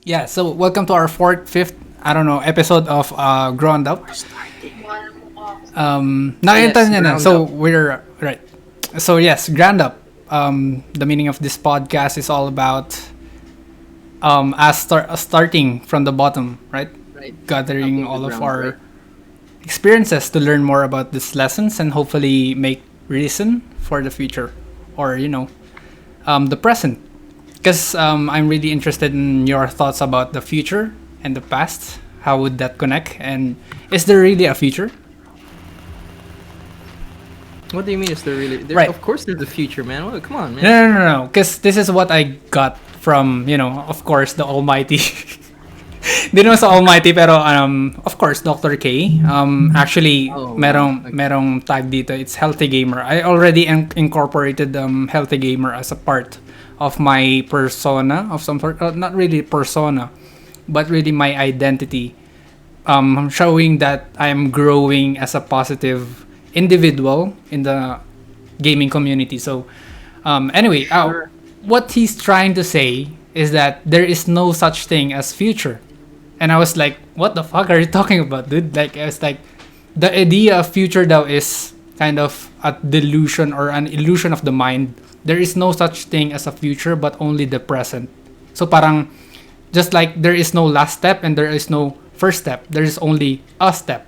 Yeah, so welcome to our fourth, fifth, I don't know, episode of Ground Up. Nakita Yes, niya na. ground So up. we're right. So yes, Ground Up. The meaning of this podcast is all about starting from the bottom, right? Right. Gathering Upping the all of ground, right? our experiences to learn more about these lessons and hopefully make reason for the future, or the present. Because I'm really interested in your thoughts about the future and the past. How would that connect? And is there really a future? What do you mean? Is there really there? Right. Of course, there's a future, man. Well, come on, No, man. no, no, no. Because this is what I got from, of course, the Almighty. Di naman sa Almighty, pero of course, Dr. K. Actually, Oh wow. Okay. merong tag dito. It's Healthy Gamer. I already incorporated Healthy Gamer as a part of my persona of some sort. Not really persona, but really my identity. Showing that I'm growing as a positive individual in the gaming community. So, anyway, Sure. what he's trying to say is that there is no such thing as future. And I was like, what the fuck are you talking about, dude? Like, I was like, the idea of future though is kind of a delusion or an illusion of the mind. There is no such thing as a future, but only the present. So parang, just like there is no last step and there is no first step, there is only a step,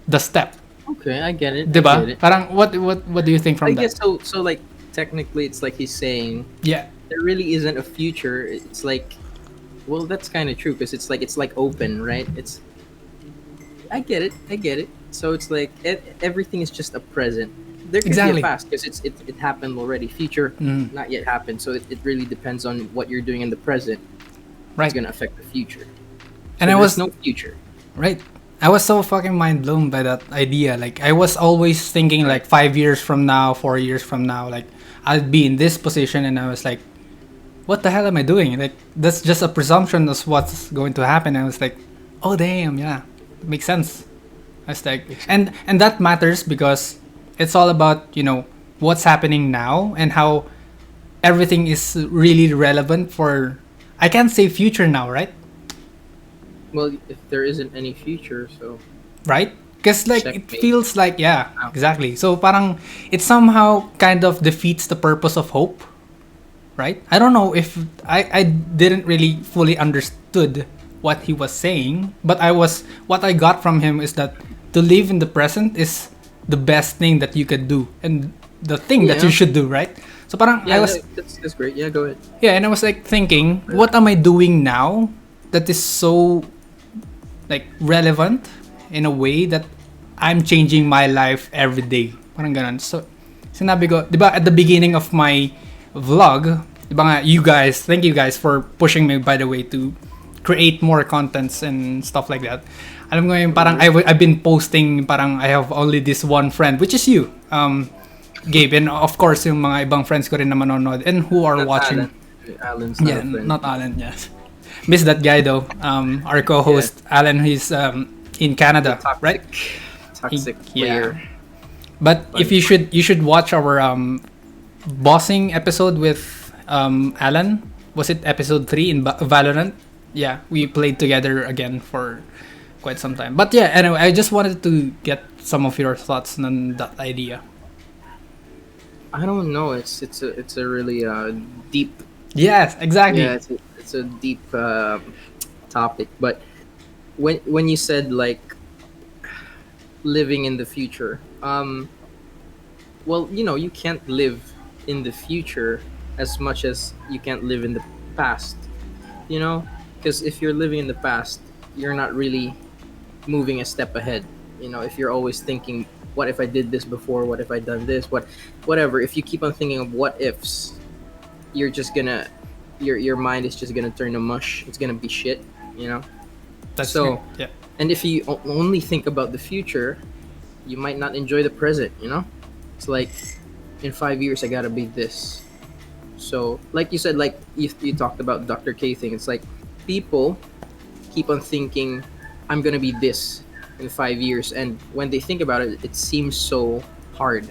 the step. Okay, I get it. I get Diba? it. Parang, what do you think I from that? guess so. So like, technically, it's like he's saying Yeah, there really isn't a future. It's like, well, that's kind of true because it's like open, right? It's. I get it. I get it. So it's like everything is just a present. There could be a exactly. past because it happened already. Future Mm, not yet happened. So it really depends on what you're doing in the present. It's right. gonna affect the future. And So I there's was no future. right. I was so fucking mind blown by that idea. Like I was always thinking Right. like 5 years from now, 4 years from now, like I'll be in this position, and I was like, what the hell am I doing? Like that's just a presumption of what's going to happen. I was like, oh damn, yeah, makes sense. I was like, Makes sense. and that matters because it's all about what's happening now and how everything is really relevant for. I can't say future now, right? Well, if there isn't any future, so Right? Because like it checkmate. feels like, yeah, Now. exactly. So parang it somehow kind of defeats the purpose of hope, right? I don't know if I didn't really fully understood what he was saying, but what I got from him is that to live in the present is the best thing that you could do and the thing that you Yeah, should do, right? So parang I yeah, was, that's great. Yeah, go ahead. yeah, and I was like thinking, what am I doing now that is so like relevant in a way that I'm changing my life every day. Parang ganun. So, sinabi ko, di ba at the beginning of my vlog, di ba nga, thank you guys for pushing me, by the way, to create more contents and stuff like that. Alam mo yung parang Mhm. I've been posting, parang I have only this one friend, which is you, Gabe, and of course yung mga ibang friends ko rin na manonood and who are Not watching. Alan. Alan's not Yeah, a friend. not Alan, yes. Miss that guy though. Our Yeah, co-host Alan, he's in the Canada, right? toxic Yeah. player. But if Bunny. you should watch our bossing episode with Alan. Was it episode 3 in Valorant? Yeah, we played together again for quite some time. But yeah, anyway, I just wanted to get some of your thoughts on that idea. I don't know. It's a really deep. Yes, Yeah, exactly. it's a deep topic. But when you said like living in the future, well, you can't live in the future as much as you can't live in the past. You know, because if you're living in the past, you're not really moving a step ahead. If you're always thinking, what if I did this before? What if I done this? Whatever. If you keep on thinking of what ifs, you're just gonna, your mind is just gonna turn to mush. It's gonna be shit. You know. That's good. So, Yeah. and if you only think about the future, you might not enjoy the present. It's like, in 5 years I gotta be this. So, like you said, like you talked about Dr. K thing. It's like people keep on thinking, I'm gonna be this in 5 years, and when they think about it, it seems so hard.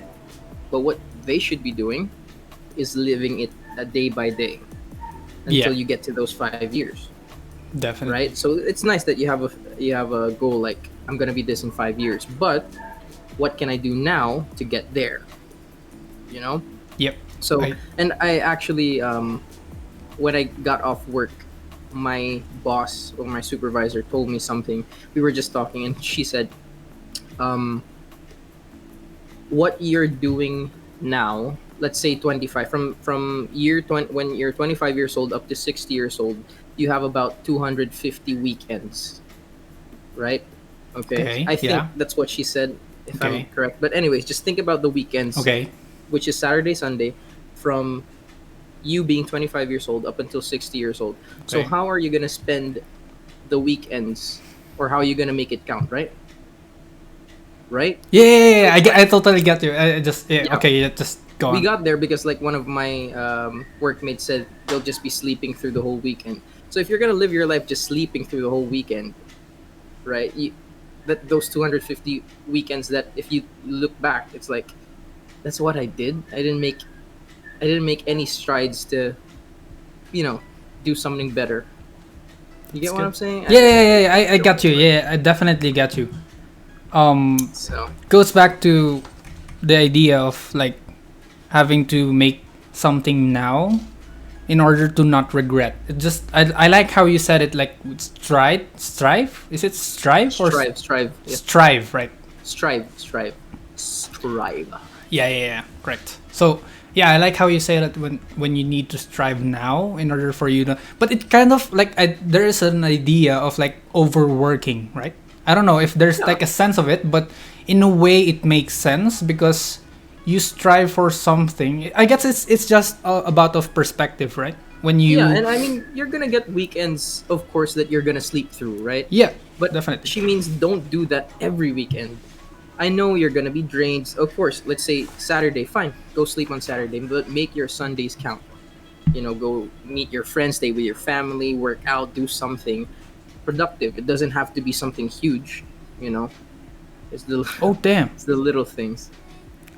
But what they should be doing is living it a day by day Yeah. until you get to those 5 years. Definitely. right? So it's nice that you have a goal like I'm gonna be this in 5 years, but what can I do now to get there? You know. Yep. So I and I actually when I got off work, my boss or my supervisor told me something. We were just talking, and she said, um, "What you're doing now, let's say 25, from year 20, when you're 25 years old up to 60 years old, you have about 250 weekends, right? Okay, okay. I think Yeah. that's what she said, if I'm Okay. correct. But anyways, just think about the weekends, Okay. which is Saturday, Sunday, from you being 25 years old up until 60 years old. So Okay. how are you going to spend the weekends, or how are you going to make it count, right? Right? Yeah, yeah, yeah, yeah. Like I totally get you. I just yeah. yeah, Okay. Yeah, just go we on. got there because like one of my workmates said they'll just be sleeping through the whole weekend. So if you're going to live your life just sleeping through the whole weekend, right? That those 250 weekends, that if you look back, it's like that's what I did. I didn't make any strides to, you know, do something better. You It's get what good. I'm saying? Yeah, yeah, yeah, yeah. I Feel got you. like Yeah, I definitely get you. Um, so. goes back to the idea of like having to make something now in order to not regret. It just I like how you said it, like strive. Is it strive or Strive. Yeah. strive? Right. Strive. Yeah, yeah, yeah. Correct. So yeah, I like how you say that when you need to strive now in order for you to. But it kind of like there is an idea of like overworking, right? I don't know if there's Yeah. like a sense of it, but in a way it makes sense because you strive for something. I guess it's just about of perspective, right? When Yeah, you and I mean you're gonna get weekends, of course, that you're gonna sleep through, right? yeah, But definitely. she means don't do that every weekend. I know you're gonna be drained. Of course, let's say Saturday, fine, go sleep on Saturday, but make your Sundays count. You know, go meet your friends, stay with your family, work out, do something productive. It doesn't have to be something huge. You know, it's the Oh damn. it's the little things,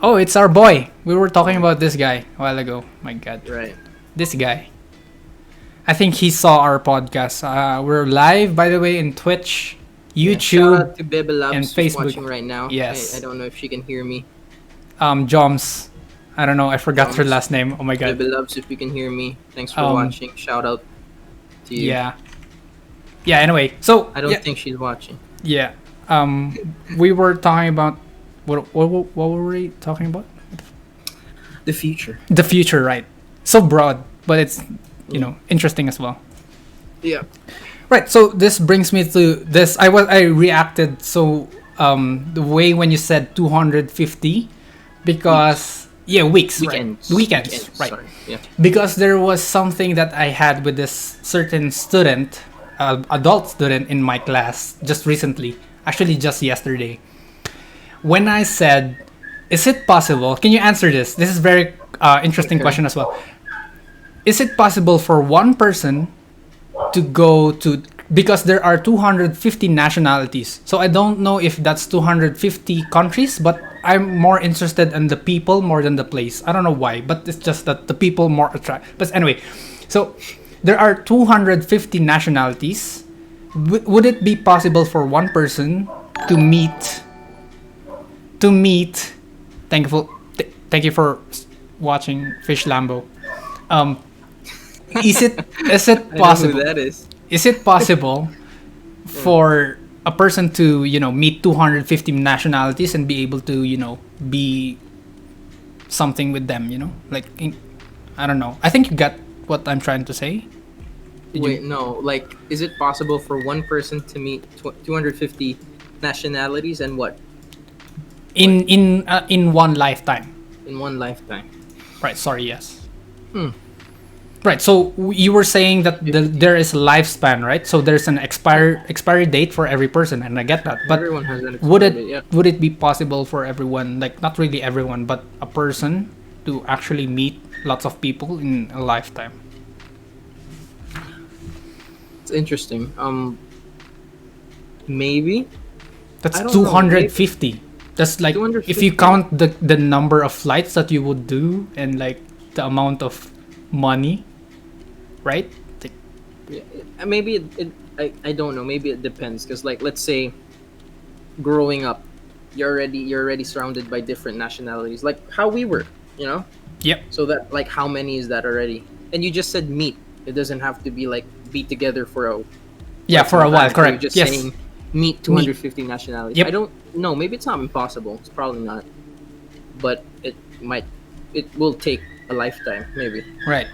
Oh, it's our boy. We were talking about this guy a while ago. My god. right? This guy. I think he saw our podcast. We're live, by the way, in Twitch, Yeah. Shout YouTube, out to Bebe and Loves who's Facebook. watching right now. Yes. I don't know if she can hear me. Joms. I don't know. I forgot her Joms. last name. Oh my god. Bebe Loves, if you can hear me, thanks for Um. watching. Shout out to you. Yeah. Yeah. Anyway, so I don't yeah, think she's watching. yeah. We were talking about what were we talking about? The future. The future, right? So broad, but it's Yeah. interesting as well. Yeah. Right. So this brings me to this. I reacted so the way when you said 250 because yeah, weeks, Weekends. right? Weekends, right? Sorry. Yeah. Because there was something that I had with this certain student, adult student in my class just recently, actually just yesterday. When I said, "Is it possible?" Can you answer this? This is very interesting Okay. question as well. Is it possible for one person to go to, because there are 250 nationalities, so I don't know if that's 250 countries, but I'm more interested in the people more than the place. I don't know why, but it's just that the people more attract. But anyway, so there are 250 nationalities. Would it be possible for one person to meet thank you for watching Fish Lambo. um is it I know who possible, that is. is it possible for a person to meet 250 nationalities and be able to be something with them, like I don't know, I think you got what I'm trying to say. Did Wait, you? no. Like, is it possible for one person to meet 250 nationalities and what In one lifetime, in one lifetime? right? Sorry, yes. Hmm. Right, so you were saying that there is a lifespan, right? So there's an expiry date for every person, and I get that. But Everyone has an would expiry date, yeah. would it be possible for everyone, like not really everyone, but a person to actually meet lots of people in a lifetime? It's interesting. Maybe. That's I don't know, 250. That's like if you 250. count the number of flights that you would do and like the amount of money, right? Like, Yeah, maybe I don't know. Maybe it depends. Because like, let's say, growing up, you're already surrounded by different nationalities, like how we were. You know. Yep. So that, like, how many is that already? And you just said meet. It doesn't have to be like be together for Yeah, quite for some a while. time. So you're Correct. just Yes. saying meet Meet. 250 nationalities. Yep. I don't know. Maybe it's not impossible. It's probably not, but it might. It will take a lifetime, maybe. Right.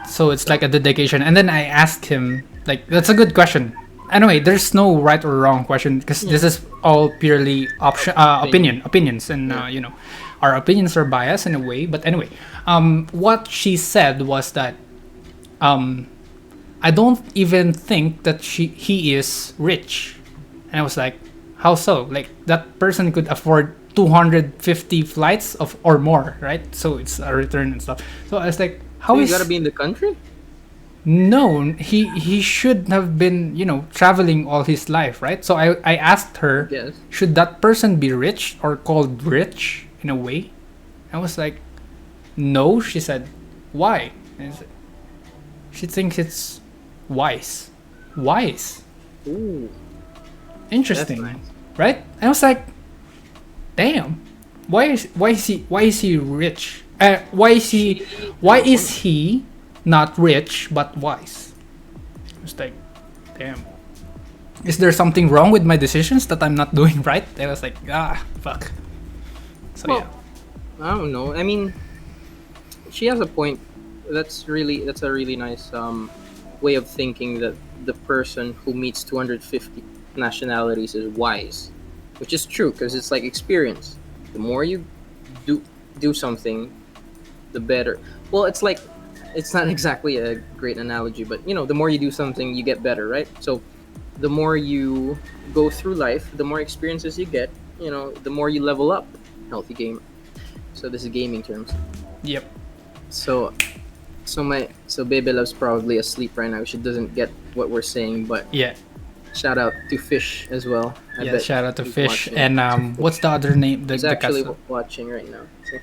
So it's like a dedication. And then I asked him, like, that's a good question. Anyway, there's no right or wrong question because this is all purely opinions, and Yeah. our opinions are biased in a way. But anyway, what she said was that um, I don't even think that he is rich, and I was like, how so? Like that person could afford 250 flights of or more, right? So it's a return and stuff. So I was like, So how you is gotta be in the country. no, he should have been, traveling all his life, right? So I asked her, Yes. should that person be rich or called rich in a way? I was like, no. She said, why? And I said, she thinks it's wise. Wise. Ooh, that's Interesting. nice. Right? I was like, damn. Why is he rich? Why is he not rich but wise? It's like, damn. Is there something wrong with my decisions that I'm not doing right? I was like, fuck. So Well, yeah. I don't know. I mean, she has a point. That's a really nice way of thinking, that the person who meets 250 nationalities is wise, which is true because it's like experience. The more you do do something, the better. Well, it's like, it's not exactly a great analogy, but the more you do something, you get better, right? So the more you go through life, the more experiences you get, the more you level up. Healthy gamer. So this is gaming terms. Yep. So so Baby Love's probably asleep right now. She doesn't get what we're saying, but Yeah. shout out to Fish as well. I Yeah. bet Shout out to he's Fish. watching. And what's the other name? He's The actually cast. watching right now. So,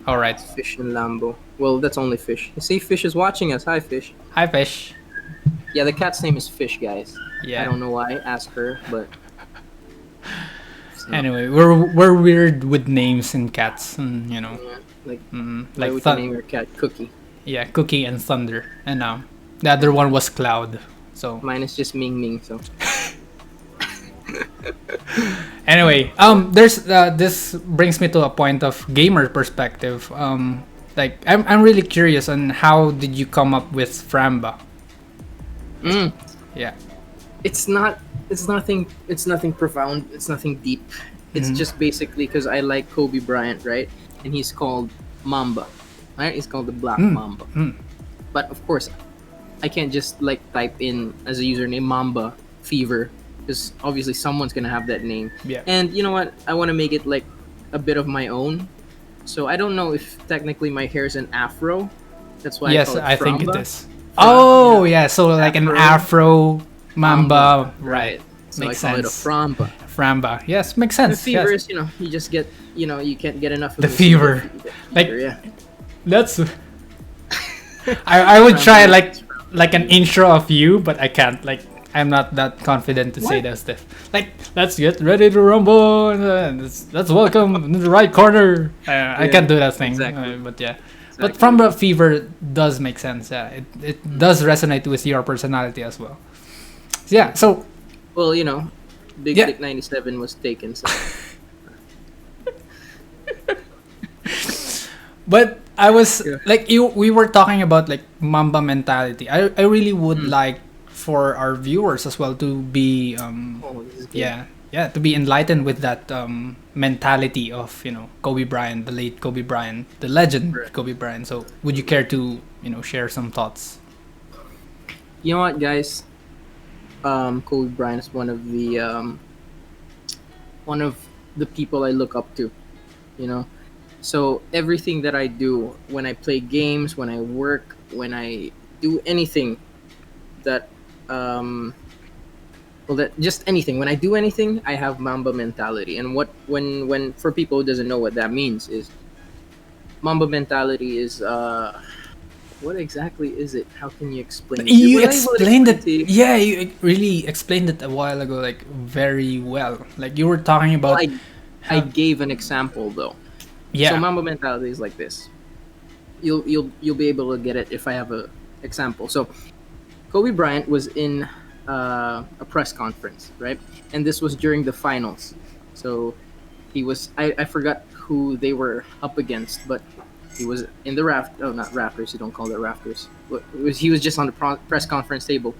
All right. Fish and Lambo. Well, that's only Fish. You see, Fish is watching us. Hi, Fish. Hi, Fish. Yeah, the cat's name is Fish, guys. Yeah. I don't know why. Ask her, but so, Anyway, we're weird with names and cats, and yeah, like, why like would you name your cat Cookie? yeah, Cookie and Thunder, and the other one was Cloud. So Mine is just Ming Ming. So anyway, there's this brings me to a point of gamer perspective. Like I'm really curious on how did you come up with Framba? mm, Yeah. it's not. It's nothing. It's nothing profound. It's nothing deep. It's just basically because I like Kobe Bryant, right? And he's called Mamba, right? He's called the Black Mamba. But of course, I can't just like type in as a username Mamba Fever, because obviously someone's gonna have that name. Yeah. And you know what? I want to make it like a bit of my own. So I don't know if technically my hair is an afro. That's why Yes, I call it I think it Framba. is. Oh yeah, so like an Afro. Afro Mamba, right? So Makes I call sense. it a Framba. Framba, yes, makes The sense. fever Yes. is, you just get, you can't get enough of The it. fever. Like- Fever, yeah. That's. I would try Framba. like an intro of you, but I can't. Like I'm not that confident to say that stuff. Like let's get ready to rumble, and let's welcome in the right corner. I can't do that thing. exactly. But yeah. Exactly. But Framba Fever does make sense. Yeah, it does resonate with your personality as well. Yeah. So Well, Big Yeah. Dick 97 was taken. So. But I was Yeah. like we were talking about like Mamba mentality. I really would like for our viewers as well to be Oh, this is good. yeah to be enlightened with that mentality of Kobe Bryant, the late Kobe Bryant, the legend Right. Kobe Bryant. So would you care to share some thoughts? You know what, guys? Kobe Bryant is one of the people I look up to. So everything that I do, when I play games, when I work, when I do anything that that just anything, when I do anything, I have Mamba mentality. And when for people who doesn't know what that means, is Mamba mentality is what exactly is it? How can you explain it? You We're not able to explained explain it. to you. Yeah, you really explained it a while ago, like very well. Like you were talking Well, about I how. gave an example though. So Yeah. Mamba mentality is like this. You'll be able to get it if I have a example. So Kobe Bryant was in a press conference, right? And this was during the finals. So he was I forgot who they were up against, but he was in the not rafters. You don't call that rafters. He was just on the press conference table,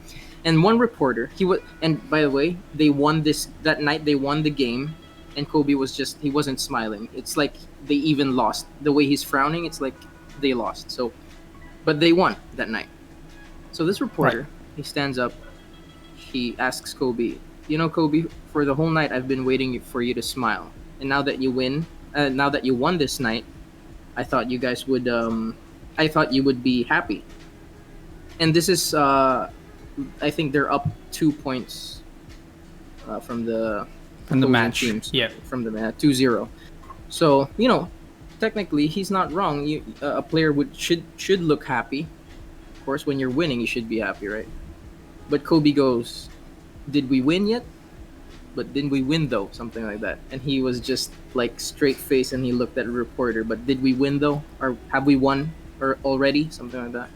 and one reporter he was. And by the way, they won this that night. They won the game, and Kobe was just he wasn't smiling. It's like they even lost. The way he's frowning, it's like they lost. So, but they won that night. So this Right. reporter he stands up. He asks Kobe, "You know, Kobe, for the whole night I've been waiting for you to smile, and now that you won this night, I thought you guys would I thought you would be happy." And this is I think they're up 2 points from the From the opposing match. teams Yeah. from the 2-0. So technically he's not wrong. A player should look happy. Of course, when you're winning, you should be happy, right? But Kobe goes, "Did we win yet? But didn't we win though?" Something like that. And he was just like straight face, and he looked at the reporter. "But did we win though? Or have we won or already?" Something like that.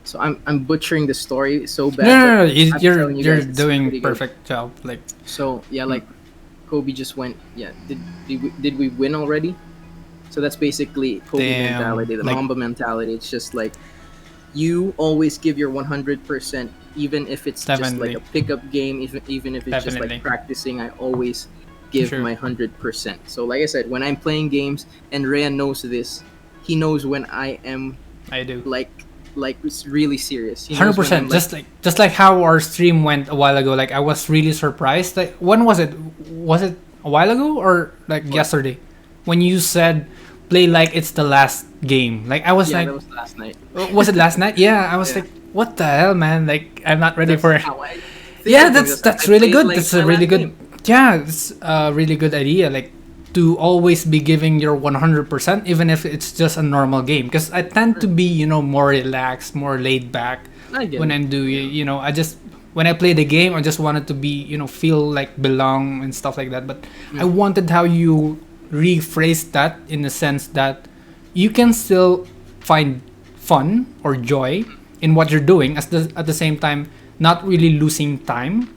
So I'm butchering the story so bad. No, no, no. But I'm telling you You're guys, it's doing pretty good. perfect job. Like. So yeah, like Kobe just went. Yeah, did we win already? So that's basically Kobe Damn, mentality, the like- Mamba mentality. It's just like you always give your 100%, even if it's just Definitely. like a pickup game, even if it's just Definitely. like practicing. I always give Sure. my 100%. So like I said, when I'm playing games, and Rhea knows this, he knows when I am I do. like really serious. He knows Hundred when percent. I'm, like, Just like how our stream went a while ago. Like I was really surprised. Like when was it? Was it a while ago or like yesterday? When you said play like it's the last game. Like I was yeah, like, that was last night. was it last night? Yeah, I was Yeah. like, what the hell, man? Like I'm not ready That's for it. how I think Yeah, of things. that's I really played good. like That's my a really last good. game. Yeah, it's a really good idea. Like to always be giving your 100%, even if it's just a normal game. Because I tend to be, more relaxed, more laid back I get when it. I do. I just when I play the game, I just wanted to be, feel like belong and stuff like that. But I wanted how you rephrase that in the sense that you can still find fun or joy in what you're doing at the same time not really losing time,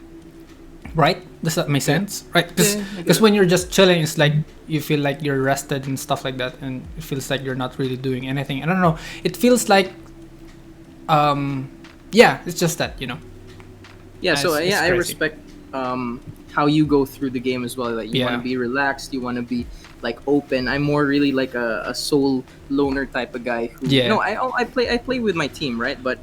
right? Does that make sense? Right? Yeah, I get Because it. when you're just chilling, it's like you feel like you're rested and stuff like that, and it feels like you're not really doing anything. I don't know, it feels like yeah, it's just that. Yeah, so It's yeah, I crazy. respect how you go through the game as well. Like you want Yeah. to be relaxed, you want to be like open. I'm more really like a soul loner type of guy who Yeah. no, I play with my team, right? But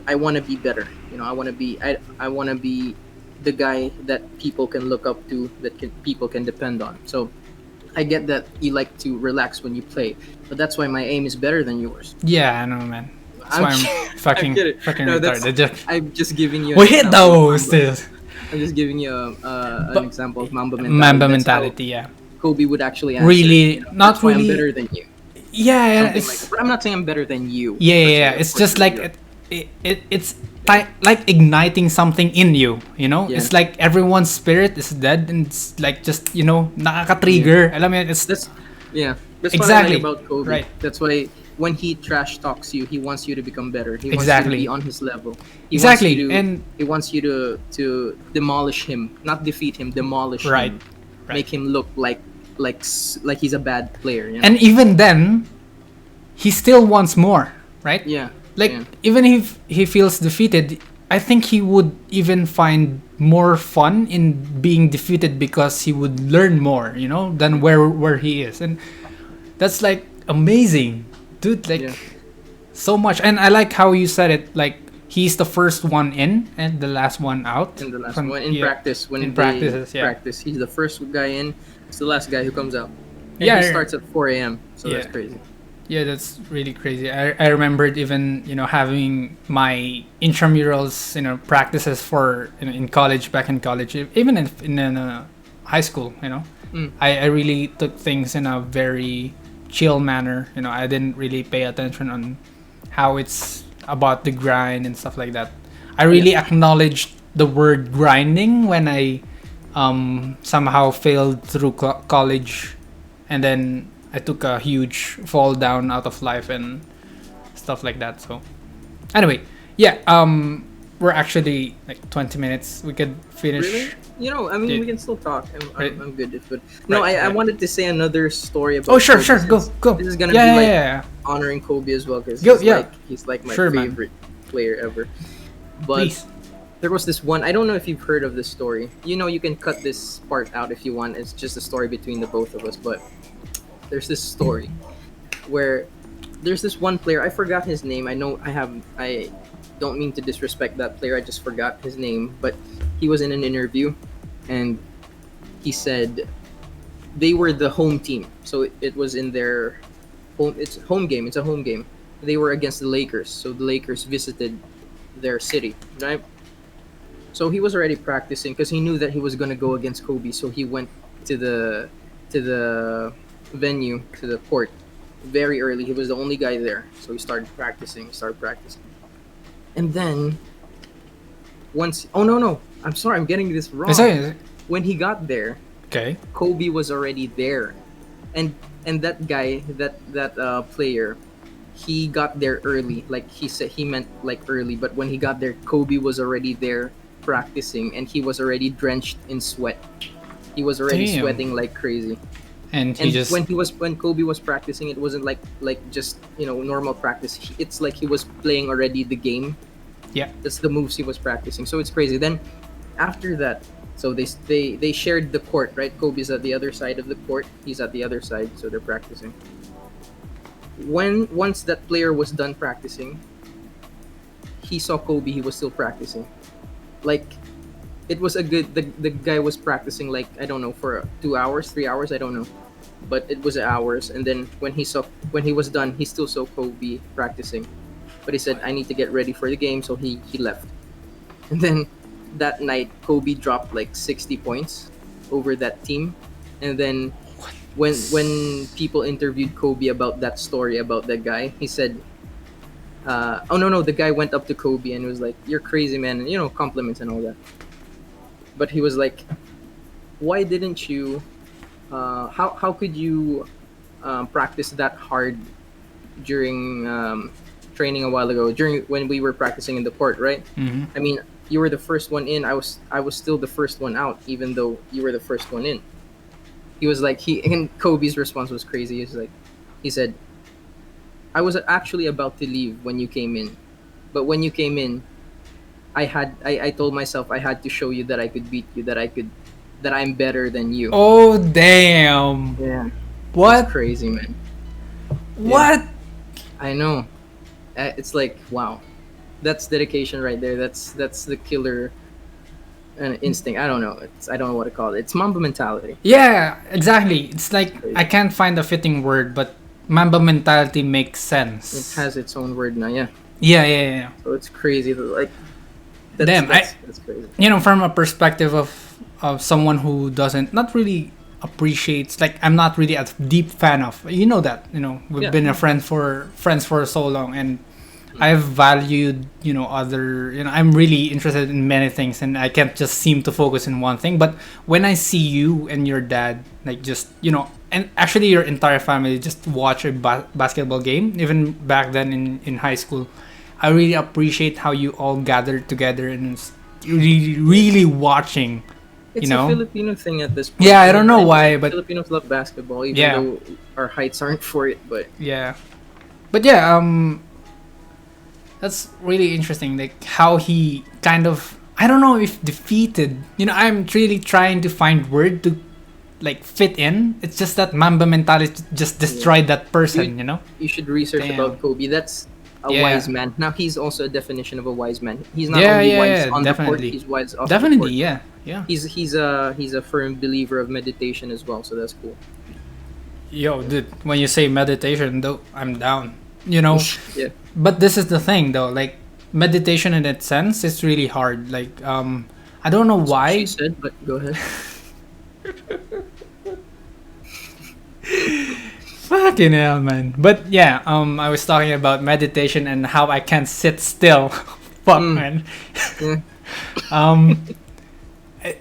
I want to be better. I want to be I want to be the guy that people can look up to, that people can depend on. So I get that you like to relax when you play, but that's why my aim is better than yours. Yeah, I know, man. That's why I'm fucking I'm kidding. fucking No, that's- retarded. Just- I'm just giving you. we an hit example of those. Mamba. This I'm just giving you But- an example of Mamba mentality. Mamba That's how mentality. Yeah. Kobe would actually answer. Really, not That's why really- I'm better than you. Yeah, Something it's like that. But I'm not saying I'm better than you. yeah, per yeah, se, yeah. of It's course just you're like good. it's like igniting something in you. Yeah. It's like everyone's spirit is dead, and it's like just nakaka-trigger. Alam mo yun, it's That's yeah. That's Exactly. what I like about Kobe. Right. That's why when he trash talks you, he wants you to become better. He Exactly. wants you to be on his level. He Exactly, Wants you to, and- he wants you to demolish him, not defeat him, demolish Right. him. Right. Make him look like he's a bad player. and even then, he still wants more, right? yeah. Like yeah. even if he feels defeated, I think he would even find more fun in being defeated because he would learn more, than where he is, and that's like amazing, dude. Like Yeah. so much, and I like how you said it. Like he's the first one in and the last one out. in the last From- one in yeah. practice when In they practices, yeah. practice, he's the first guy in. It's the last guy who comes out. And Yeah. he starts at 4 a.m. So that's Yeah. crazy. Yeah, that's really crazy. I remembered even having my intramurals practices for in college, back in college, even in high school. Mm. I really took things in a very chill manner. I didn't really pay attention on how it's about the grind and stuff like that. I really acknowledged the word grinding when I somehow failed through college, and then I took a huge fall down out of life and stuff like that. So anyway, yeah, we're actually like 20 minutes. We could finish. Really? You know, I mean, Yeah. we can still talk. Right. I'm good. If but no, Right, I right. wanted to say another story about. Oh, sure, Kobe sure. Go, since go. This is gonna Yeah, be yeah, like yeah, honoring Kobe as well because Go, yeah. he's like my Sure, man. favorite player ever. But Please. there was this one. I don't know if you've heard of this story. You know, you can cut this part out if you want. It's just a story between the both of us. But there's this story where there's this one player. I forgot his name. I don't mean to disrespect that player. I just forgot his name. But he was in an interview, and he said they were the home team. So it was in their home. It's home game. It's a home game. They were against the Lakers. So the Lakers visited their city, right? So he was already practicing because he knew that he was gonna go against Kobe. So he went to the venue, to the court very early. He was the only guy there. So he started practicing. And then once, oh no, I'm sorry, I'm getting this wrong. Is it? When he got there, Okay. Kobe was already there, and that guy, that player, he got there early. Like he said, he meant like early. But when he got there, Kobe was already there practicing, and he was already drenched in sweat. He was already Damn. sweating like crazy. And he And just. when Kobe was practicing, it wasn't like just normal practice. It's like he was playing already the game. Yeah. That's the moves he was practicing. So it's crazy. Then after that, so they shared the court, right? Kobe's at the other side of the court. He's at the other side, so they're practicing. Once that player was done practicing, he saw Kobe. He was still practicing. Like it was a good. The guy was practicing like I don't know for 2 hours, 3 hours. I don't know, but it was hours. And then when he was done, he still saw Kobe practicing. But he said, "I need to get ready for the game," so he left. And then that night, Kobe dropped like 60 points over that team. And then when people interviewed Kobe about that story about that guy, he said, "Oh no, the guy went up to Kobe and was like, 'You're crazy, man,' and compliments and all that." But he was like, "Why didn't you? How could you practice that hard during training a while ago? During when we were practicing in the court, right? Mhm. I mean, you were the first one in. I was still the first one out, even though you were the first one in." He was like and Kobe's response was crazy. He said, "I was actually about to leave when you came in, but when you came in, I told myself I had to show you that I could beat you, that I'm better than you." Oh damn! Yeah, it's What? crazy, man. What? I know. It's like wow, that's dedication right there. That's the killer instinct. I don't know. I don't know what to call it. It's Mamba mentality. Yeah, exactly. It's like Crazy. I can't find a fitting word, but Mamba mentality makes sense. It has its own word now. Yeah. Yeah. So it's crazy. Like that's, Damn, that's crazy. From a perspective of someone who doesn't not really appreciates, like I'm not really a deep fan of, that, we've Yeah. been friends for so long, and I've valued, other, I'm really interested in many things, and I can't just seem to focus in one thing. But when I see you and your dad, like just, and actually your entire family just watch a basketball game, even back then in high school, I really appreciate how you all gathered together and really, really watching. It's a Filipino thing at this point. Yeah, I don't know right? why, but Filipinos love basketball, even Yeah. though our heights aren't for it. But yeah, that's really interesting. Like how he kind of, I don't know if defeated. I'm really trying to find word to like fit in. It's just that Mamba mentality just destroyed that person. you should research Damn. about Kobe. That's a Yeah. wise man. Now he's also a definition of a wise man. He's not Yeah, only yeah, wise yeah, on the court, definitely. he's wise off Definitely, the court. yeah. He's a firm believer of meditation as well, so that's cool. Yo, dude, when you say meditation, though, I'm down. You know, Yeah. but this is the thing, though. Like meditation, in that sense, is really hard. Like, I don't know why. She said, but go ahead. Fucking hell, man. But yeah, I was talking about meditation and how I can't sit still. Fuck, Mm, man. yeah. Um,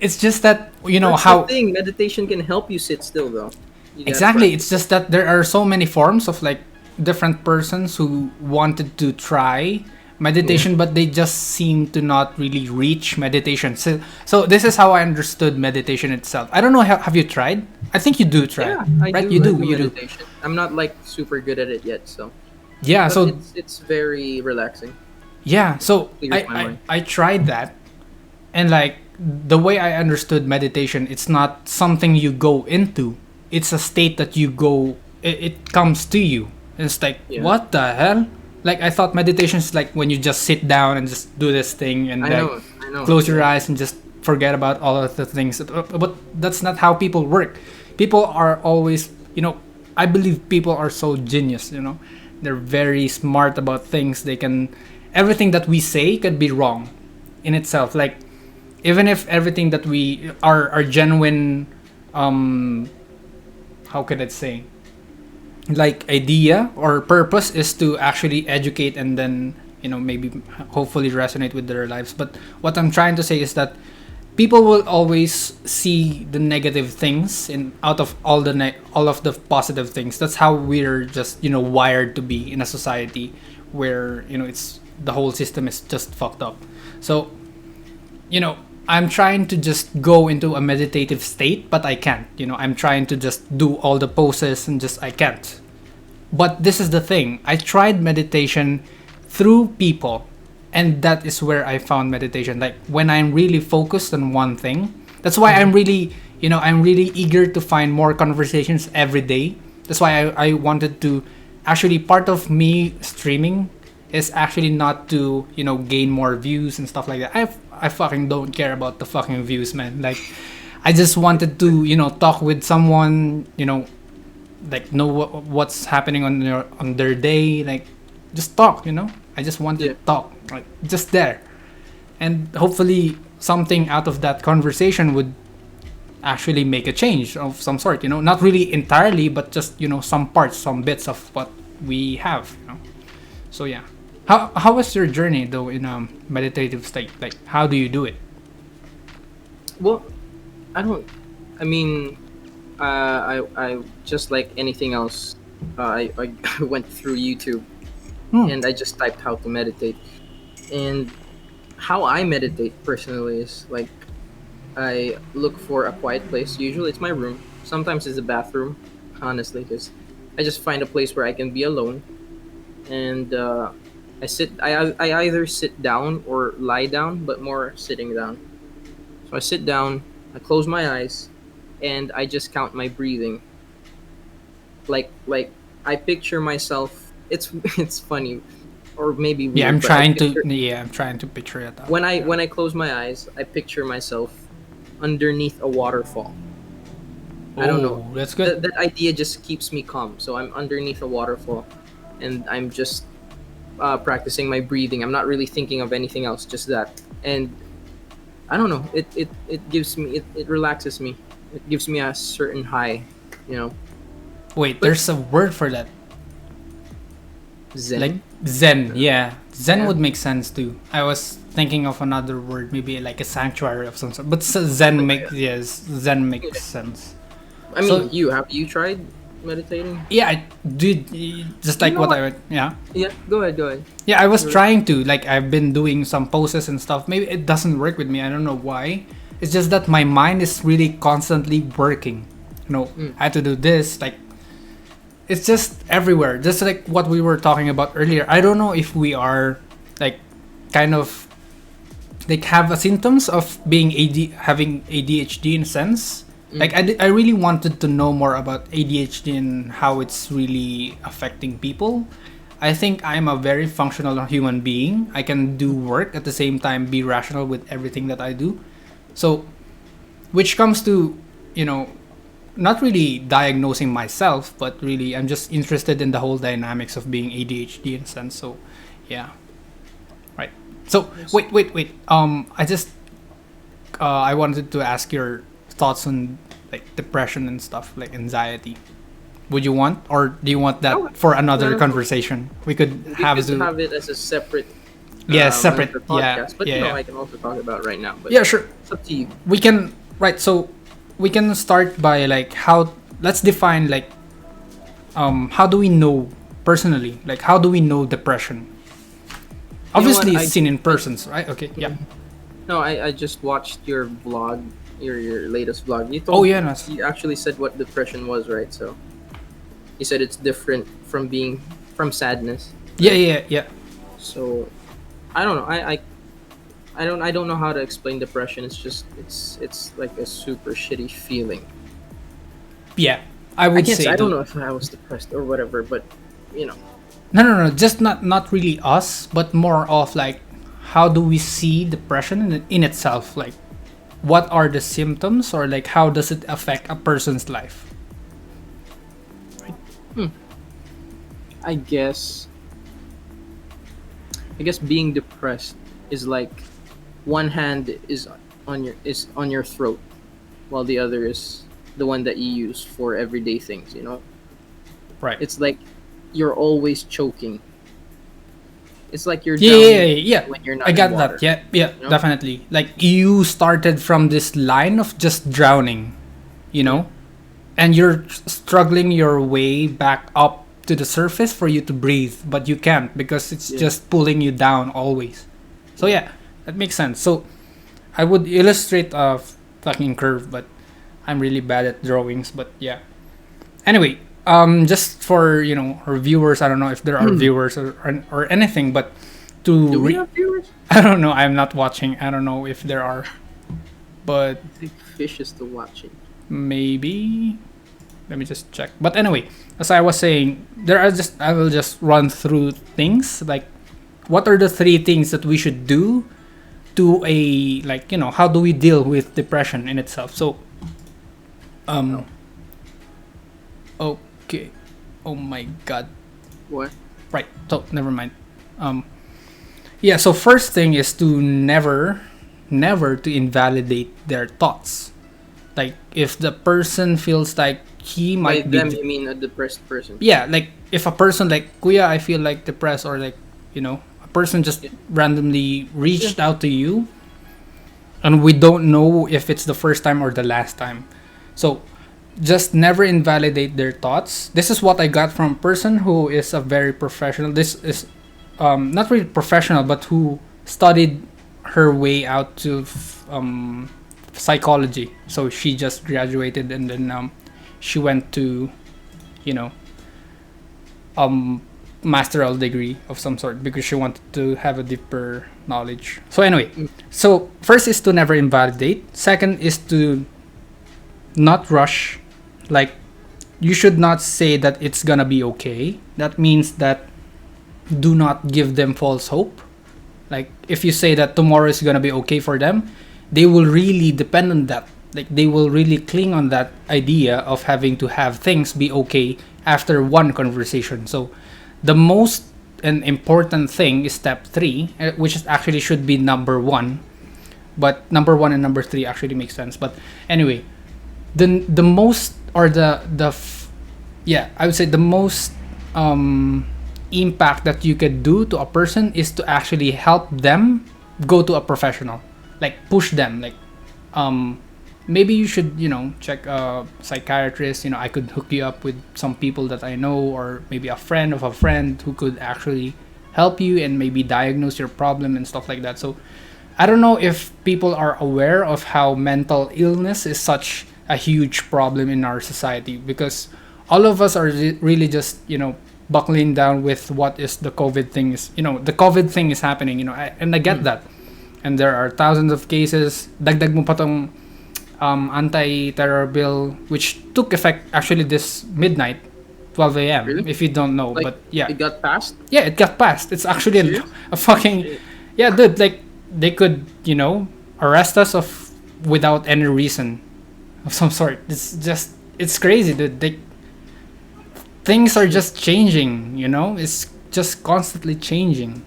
it's just that That's the how thing. Meditation can help you sit still, though. You gotta exactly. It's practice it. just that there are so many forms of like different persons who wanted to try Yeah. meditation, but they just seem to not really reach meditation. So this is how I understood meditation itself. I don't know. Have you tried? I think you do try, Yeah, I right? You do. I do. do You do. meditation. I'm not like super good at it yet, so Yeah. but So it's very relaxing. yeah. So Clears my mind. I tried that, and like the way I understood meditation, it's not something you go into. It's a state that you go. It comes to you. It's like Yeah, what the hell? Like I thought meditation is like when you just sit down and just do this thing and I like know. I know. close your Yeah, eyes and just forget about all of the things. But that's not how people work. People are always, I believe people are so genius. They're very smart about things. They can, everything that we say could be wrong in itself. Like even if everything that we are genuine, um, how could I say? Like idea or purpose is to actually educate and then maybe hopefully resonate with their lives. But what I'm trying to say is that people will always see the negative things in out of all of the positive things. That's how we're just wired to be in a society where it's the whole system is just fucked up. So I'm trying to just go into a meditative state, but I can't. I'm trying to just do all the poses and just I can't. But this is the thing. I tried meditation through people, and that is where I found meditation. Like when I'm really focused on one thing. That's why hmm I'm really eager to find more conversations every day. That's why I wanted to actually part of me streaming is actually not to gain more views and stuff like that. I fucking don't care about the fucking views, man. Like I just wanted to talk with someone, like know what's happening on their day, like just talk. I just want to yeah, talk, like just there, and hopefully something out of that conversation would actually make a change of some sort. Not really entirely, but just some parts, some bits of what we have. So yeah. How was your journey though in meditative state? Like how do you do it? Well, I don't. I mean, I just like anything else. I went through YouTube Hmm. and I just typed how to meditate. And how I meditate personally is like I look for a quiet place. Usually it's my room. Sometimes it's a bathroom, honestly, because I just find a place where I can be alone. And I either sit down or lie down, but more sitting down. So I sit down, I close my eyes, and I just count my breathing. Like I picture myself. It's it's funny, or maybe Yeah, weird, but I'm trying to picture it out. when I Yeah. when I close my eyes, I picture myself underneath a waterfall. I don't know. Oh, that's good. That idea just keeps me calm. So I'm underneath a waterfall, and I'm just practicing my breathing. I'm not really thinking of anything else, just that. And I don't know. It gives me it relaxes me. It gives me a certain high, you know. Wait, But there's a word for that. Like Zen, Zen. Yeah, Zen yeah, would make sense too. I was thinking of another word, maybe like a sanctuary of some sort. But Zen makes yes, Zen makes sense. I mean, So you have you tried meditating? yeah, I did just You like know what what? I would. Yeah, Yeah, go ahead, go ahead. yeah. I was You're- trying to like I've been doing some poses and stuff. Maybe it doesn't work with me. I don't know why. It's just that my mind is really constantly working. Mm, I had to do this like it's just everywhere. Just like what we were talking about earlier. I don't know if we are like kind of like have a symptoms of being having ADHD in a sense. mm, Like I really wanted to know more about ADHD and how it's really affecting people. I think I'm a very functional human being. I can do work at the same time be rational with everything that I do. So, which comes to, you know, not really diagnosing myself, but really I'm just interested in the whole dynamics of being ADHD in a sense. So, yeah, right. So yes. wait. I wanted to ask your thoughts on like depression and stuff, like anxiety. Would you want, or do you want No, that for no, another no. conversation? We could We have could to. have it as a separate Yeah, separate. another Yeah, podcast, but yeah, yeah. I can also talk about it right now. But Yeah, sure. it's up to you. We can, right, so we can start by like how, let's define like how do we know personally, like how do we know depression? Obviously what, it's seen in persons, right? Okay, yeah. No, I just watched your vlog, your latest vlog. Oh yeah, no. You actually said what depression was, right? So you said it's different from being from sadness. Yeah. So I don't know. I don't know how to explain depression. It's just it's like a super shitty feeling. Yeah, I I would guess say I don't though- know if I was depressed or whatever, but you know. no, just not really us, but more of like how do we see depression in itself, like what are the symptoms, or like how does it affect a person's life? I guess being depressed is like one hand is on your throat while the other is the one that you use for everyday things, you know? Right. It's like you're always choking. It's like you're Yeah. when you're not I got in water. that. Yeah, You know? definitely. Like you started from this line of just drowning, you know, and you're struggling your way back up to the surface for you to breathe, but you can't because it's Yeah. just pulling you down always. So yeah, that makes sense. So I would illustrate a fucking curve, but I'm really bad at drawings. But yeah. Anyway, just for our viewers, I don't know if there are viewers or anything, but to Do we have viewers? I don't know. I'm not watching. I don't know if there are, but I think Fish is still watching. maybe. Let me just check. But anyway, as I was saying, I will just run through things like what are the three things that we should do to a like how do we deal with depression in itself. So okay. Oh my god. What? Right. So never mind. Yeah, so first thing is to never to invalidate their thoughts. Like if the person feels like he By might be them, you mean a depressed person? yeah, like if a person like kuya I feel like depressed, or like a person just randomly reached out to you and we don't know if it's the first time or the last time. So just never invalidate their thoughts. This is what I got from a person who is a very professional. This is not really professional, but who studied her way out to psychology. So she just graduated and then she went to, you know, masteral degree of some sort because she wanted to have a deeper knowledge. So anyway, so first is to never invalidate. Second is to not rush. Like you should not say that it's gonna be okay. That means that do not give them false hope. Like if you say that tomorrow is gonna be okay for them, they will really depend on that. Like they will really cling on that idea of having to have things be okay after one conversation. So the most and important thing is step 3, which is actually should be number 1. But number 1 and number 3 actually make sense. But anyway, the most or I would say the most impact that you could do to a person is to actually help them go to a professional, like push them, like maybe you should check a psychiatrist. I could hook you up with some people that I know, or maybe a friend of a friend who could actually help you and maybe diagnose your problem and stuff like that. So I don't know if people are aware of how mental illness is such a huge problem in our society, because all of us are really just buckling down with what is the COVID thing is. The COVID thing is happening, and I get that, and there are thousands of cases. Dagdag mo pa tong anti-terror bill, which took effect actually this midnight, 12 a.m. Really? If you don't know, Like, but yeah, it got passed. yeah, it got passed. It's actually Serious? a fucking Shit. yeah, dude. Like they could arrest us of without any reason of some sort. It's crazy, dude. Things are just changing. It's just constantly changing.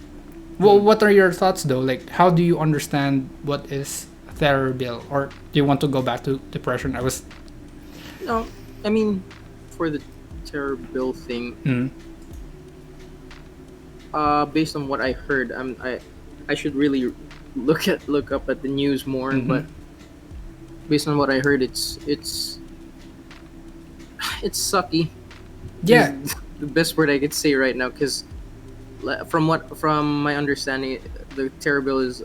Well, what are your thoughts though? Like, how do you understand what is terror bill, or do you want to go back to depression? No, I mean, for the terror bill thing, Mm. based on what I heard, I should really look up at the news more. Mm-hmm. But based on what I heard, it's sucky. Is Yeah. the best word I could say right now. Because from my understanding, the terror bill is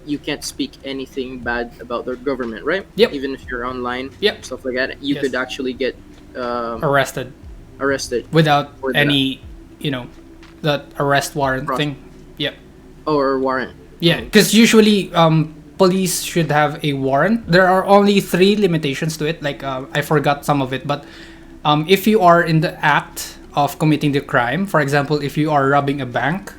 you can't speak anything bad about the government, right? Yep. Even if you're online, Yep. stuff like that, you Yes. could actually get Arrested arrested without for that. any, that arrest warrant Process. thing. Yep. Or warrant. Yeah, because usually police should have a warrant. There are only three limitations to it. Like I forgot some of it, but if you are in the act of committing the crime, for example, if you are robbing a bank,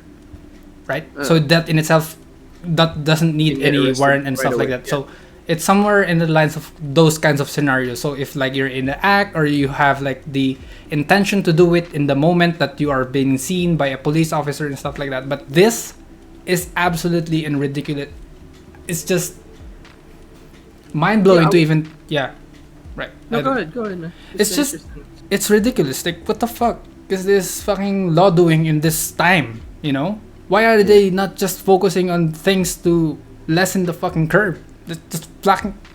right? So that in itself, that doesn't need You get any arrested warrant and right stuff like away, that. So it's somewhere in the lines of those kinds of scenarios. So if like you're in the act or you have like the intention to do it in the moment that you are being seen by a police officer and stuff like that. But this is absolutely and ridiculous. It's just mind blowing to even right. No, go ahead, man. It's just interesting. it's ridiculous. Like what the fuck is this fucking law doing in this time? Why are they not just focusing on things to lessen the fucking curve? Just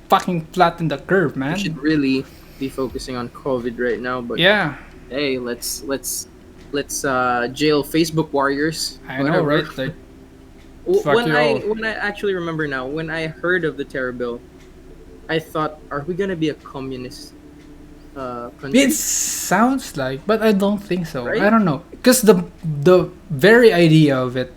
fucking flatten the curve, We man. should really be focusing on COVID right now, but Yeah, hey, let's jail Facebook warriors. I know, whatever. right? Like fuck When you I all. when I actually remember now, when I heard of the terror bill, I thought, are we gonna be a communist country? It sounds like, but I don't think so. Right? I don't know, because the very idea of it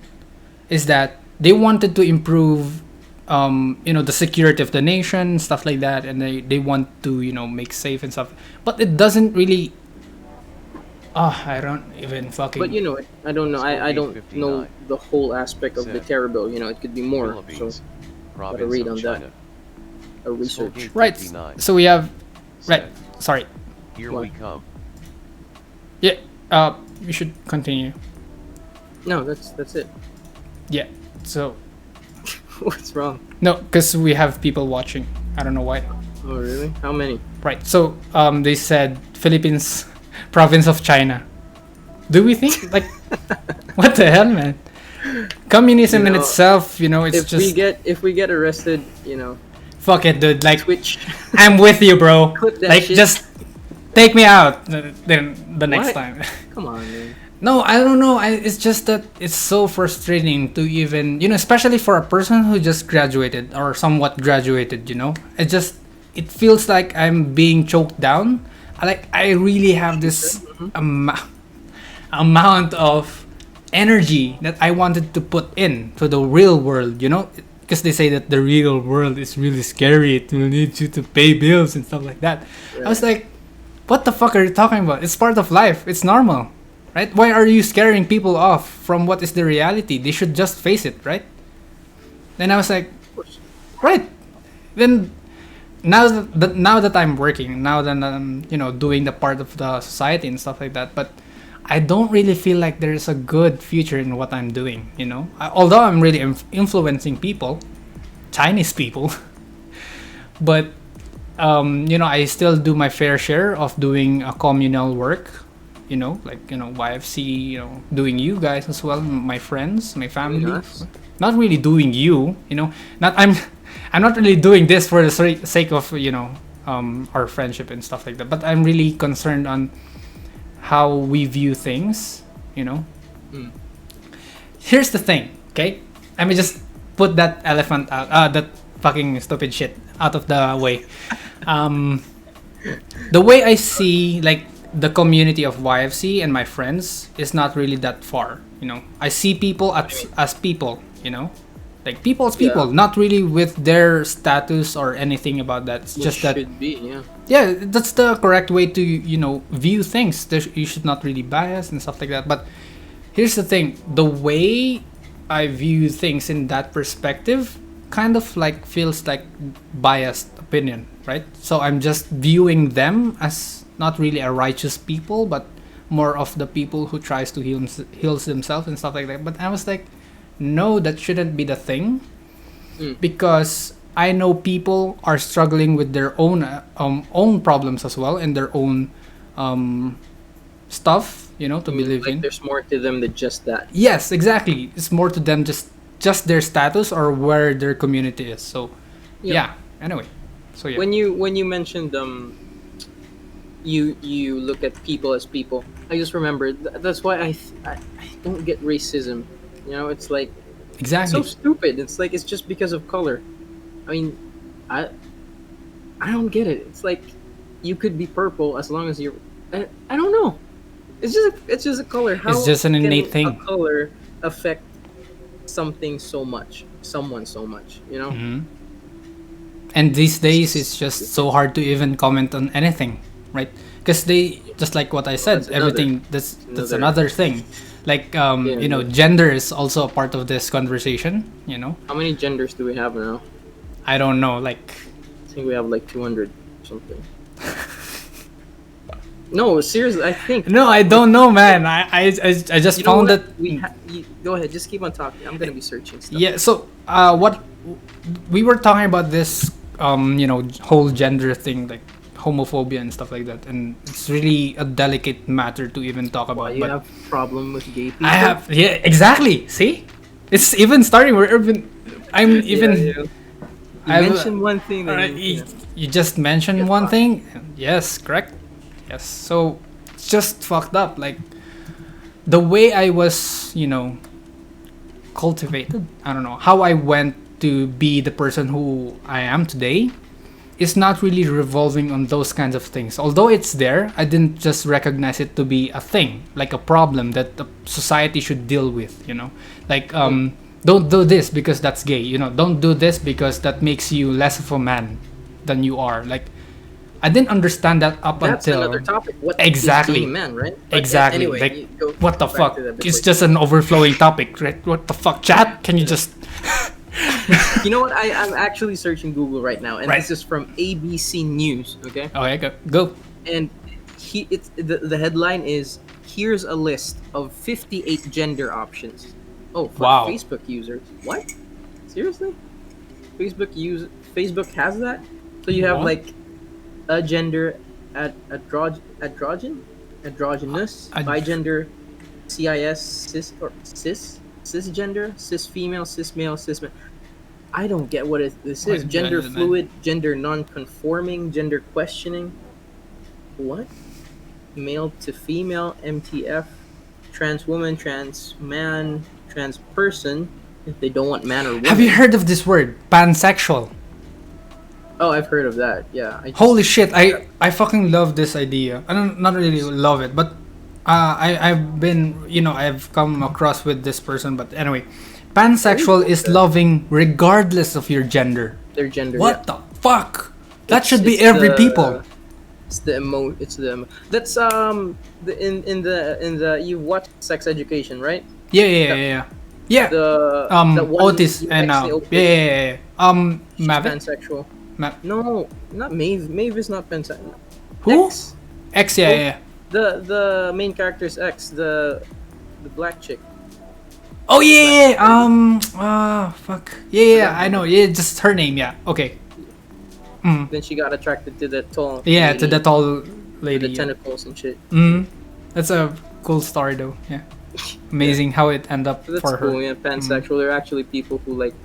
is that they wanted to improve, the security of the nation, stuff like that, and they want to make safe and stuff. But it doesn't really. I don't even fucking. But I don't know. I don't know the whole aspect of the terror bill. It could be more. So Philippines, gotta province read of on that. China. a research. Soviet Right. 59 So we have. Right. said, Sorry. Here What? we come. Yeah. You should continue. No, that's it. Yeah. So What's wrong? no, because we have people watching. I don't know why. Oh, really? How many? Right. So they said Philippines, province of China. Do we think like what the hell, man? Communism in itself, it's If just we get arrested, fuck it, dude. Like Twitch. I'm with you, bro. Clip that Like shit. just take me out then the next What? time. Come on, man. No, I don't know. It's just that it's so frustrating to even, especially for a person who just graduated or somewhat graduated, it feels like I'm being choked down. I really have this amount of energy that I wanted to put in to the real world, because they say that the real world is really scary. It will need you to pay bills and stuff like that. I was like, what the fuck are you talking about? It's part of life. It's normal. Right? Why are you scaring people off from what is the reality? They should just face it, right? Then I was like, right. Then now that I'm working, now that I'm doing the part of the society and stuff like that, but I don't really feel like there's a good future in what I'm doing. Although I'm really influencing people, Chinese people, but I still do my fair share of doing a communal work. YFC, doing you guys as well, my friends, my family. Nice. Not really doing you, not I'm not really doing this for the sake of our friendship and stuff like that. But I'm really concerned on how we view things. Here's the thing, okay? Let me just put that elephant out, that fucking stupid shit out of the way. The way I see like the community of YFC and my friends is not really that far. I see people as people. Like people's people, Yeah. not really with their status or anything about that. It's just that should be, yeah. yeah, that's the correct way to view things. You should not really bias and stuff like that. But here's the thing: the way I view things in that perspective kind of like feels like biased opinion, right? So I'm just viewing them as not really a righteous people, but more of the people who tries to heals themselves and stuff like that. But I was like, no, that shouldn't be the thing, because I know people are struggling with their own problems as well, and their own stuff, to believe Like in. there's more to them than just that. Yes, exactly. It's more to them just their status or where their community is. So, Yep. yeah. Anyway, so yeah. When you mentioned you look at people as people, I just remember that's why I don't get racism. It's like so Exactly. stupid. It's like it's just because of color. I mean, I I don't get it. It's like you could be purple as long as you're. I don't know. It's just a color. How It's just an can innate a thing. color affect something so much, someone so much? Hmm. And these It's days, just it's just stupid. so hard to even comment on anything, right? Because they just like what I Well, that's said, another everything. That's another. another thing. Like Yeah. gender is also a part of this conversation. How many genders do we have now? I don't know, like I think we have like 200 or something. No, seriously, I think. no, I don't know, man. I just You know found what? that. Go ahead. Just keep on talking. I'm gonna be searching stuff. Yeah. So what we were talking about this whole gender thing, like homophobia and stuff like that, and it's really a delicate matter to even talk Why about. you But have problem with gay people? I have, yeah, exactly. See, it's even starting. I'm Yeah, even. yeah. You I've, mentioned one thing. Then alright, you know, you just mentioned get one fucked. thing. Yes, correct. Yes. So it's just fucked up. Like the way I was, cultivated. I don't know how I went to be the person who I am today. Is not really revolving on those kinds of things. Although it's there, I didn't just recognize it to be a thing, like a problem that the society should deal with. Like don't do this because that's gay. Don't do this because that makes you less of a man than you are. Like I didn't understand that up That's until another topic. What is exactly. being a man, right? But Exactly. anyway, Like you go what the back fuck? to that bit It's later. just an overflowing topic, right? What the fuck, chat? Can you just You know what? I'm actually searching Google right now, and Right. this is from ABC News. Okay, okay, go. and the headline is here's a list of 58 gender options. Oh, for Wow. Facebook users. What? Seriously? Facebook has that? So you have What? like a gender androgynous, Ad- bigender, cisgender, cis female, cis male, cis man. I don't get what this is. What Gender gender, man? fluid, gender non-conforming, gender questioning. What? Male to female, MTF, trans woman, trans man, trans person. If they don't want man or woman. Have you heard of this word, pansexual? Oh, I've heard of that. Yeah. Holy shit! I fucking love this idea. I don't not really love it, but I've been I've come across with this person. But anyway, pansexual is loving regardless of your gender. Their gender. What Yeah. the fuck? That should be It's every the- people. It's the emo. It's the emo. That's in the you watch Sex Education, right? Yeah. The one Otis you and actually open- yeah. She's Mavic. pansexual. Ma- No, not Maeve. Maeve is not pansexual. Who? X. X, yeah. The main character's ex, the black chick. Oh yeah. Fuck. Yeah. I know. Yeah, just her name. Yeah. Okay. Then she got attracted to the tall. Yeah, lady to the tall with lady. the tentacles and shit. That's a cool story though. Yeah. Amazing how it ended up So that's for her. cool. Yeah, pansexual. They're actually people who like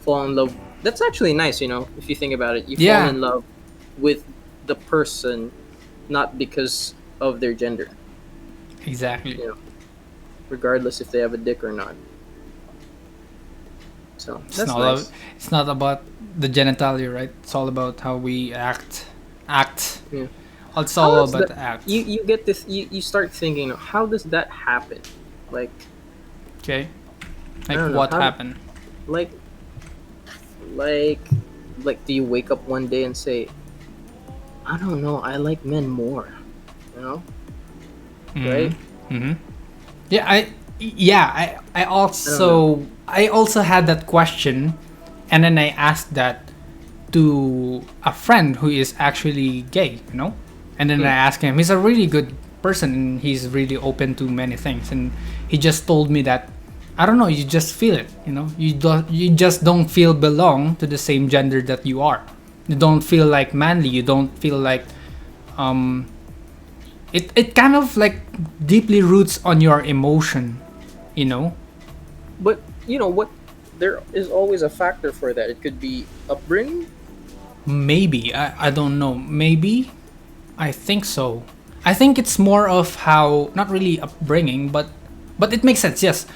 fall in love. That's actually nice, if you think about it. You Yeah. fall in love with the person, not because of their gender, Exactly. regardless if they have a dick or not. So It's that's not nice. it's not about the genitalia, right? It's all about how we act. Yeah. It's How all does about that- act. You get this. You start thinking, how does that happen? Like Okay. I Like don't know, what how- happened? like like do you wake up one day and say, I don't know, I like men more, right? Mm-hmm. I also had that question, and then I asked that to a friend who is actually gay, and then I asked him. He's a really good person, and he's really open to many things, and he just told me that I don't know, you just feel it, you just don't feel belong to the same gender that you are. You don't feel like manly, you don't feel like it kind of like deeply roots on your emotion, you know. But you know what? There is always a factor for that. It could be upbringing. Maybe I don't know. Maybe I think so. I think it's more of how, not really upbringing, but it makes sense. Yes.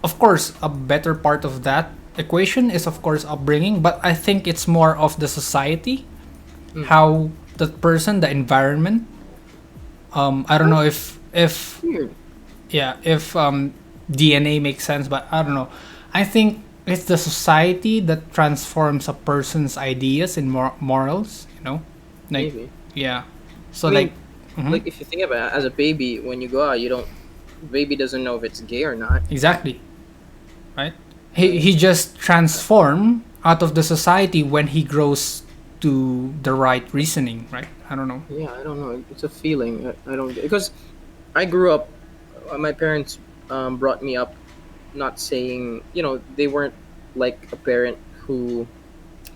Of course, a better part of that equation is of course upbringing, but I think it's more of the society, how the person, the environment. I don't know if Weird. yeah, if DNA makes sense, but I don't know. I think it's the society that transforms a person's ideas and morals. You know, like Maybe. yeah. So I mean, like, mhm, like if you think about it, as a baby, when you go out, you don't. Baby doesn't know if it's gay or not. exactly, right? He just transform out of the society when he grows to the right reasoning, right? I don't know. Yeah, I don't know. It's a feeling. I don't because I grew up. My parents brought me up, not saying they weren't like a parent who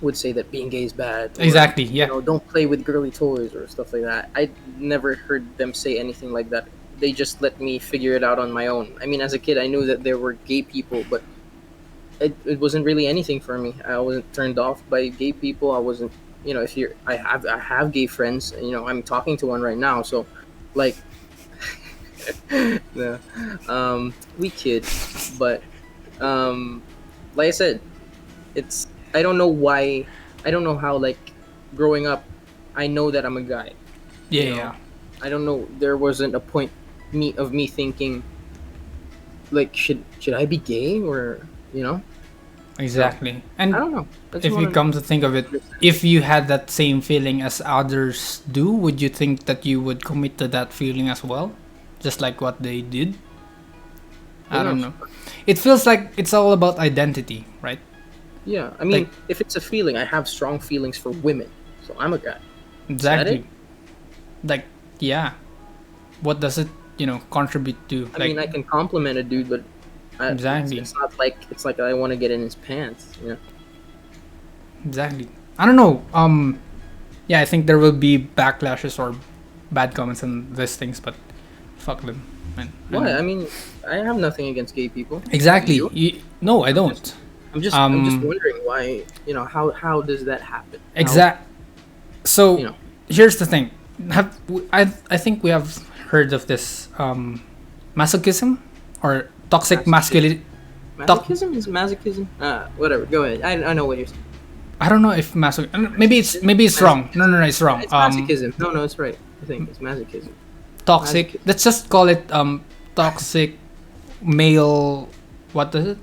would say that being gay is bad. Or, Exactly. Yeah. don't play with girly toys or stuff like that. I never heard them say anything like that. They just let me figure it out on my own. I mean, as a kid, I knew that there were gay people, but it wasn't really anything for me. I wasn't turned off by gay people. I wasn't, if you're, I have gay friends. I'm talking to one right now. So, like, yeah, we kid, but like I said, it's I don't know why. I don't know how, like, growing up, I know that I'm a guy. Yeah. you know? Yeah. I don't know. There wasn't a point me thinking like should I be gay or Exactly. I And don't know. That's if what you I'm- come to think of it, if you had that same feeling as others do, would you think that you would commit to that feeling as well? Just like what they did? I don't know. It feels like it's all about identity, right? Yeah, I mean, Like- if it's a feeling, I have strong feelings for women, so I'm a guy. Exactly. it? Like, yeah. What does it, contribute to? I mean, I can compliment a dude, but Exactly. it's not like I want to get in his pants. Exactly. I don't know. Yeah, I think there will be backlashes or bad comments on these things, but fuck them, man. Why? I mean, I have nothing against gay people. Exactly. You? No, I don't. I'm just Um, wondering why. How does that happen? How- Exact. So You know. here's the thing. I think we have heard of this masochism or toxic masculinity. Masochism is masochism. Whatever. Go ahead. I know what you're saying. I don't know if maybe it's wrong. No, it's wrong. It's masochism. No, it's right. I think it's masochism. Toxic. masochism. Let's just call it toxic male. What is it?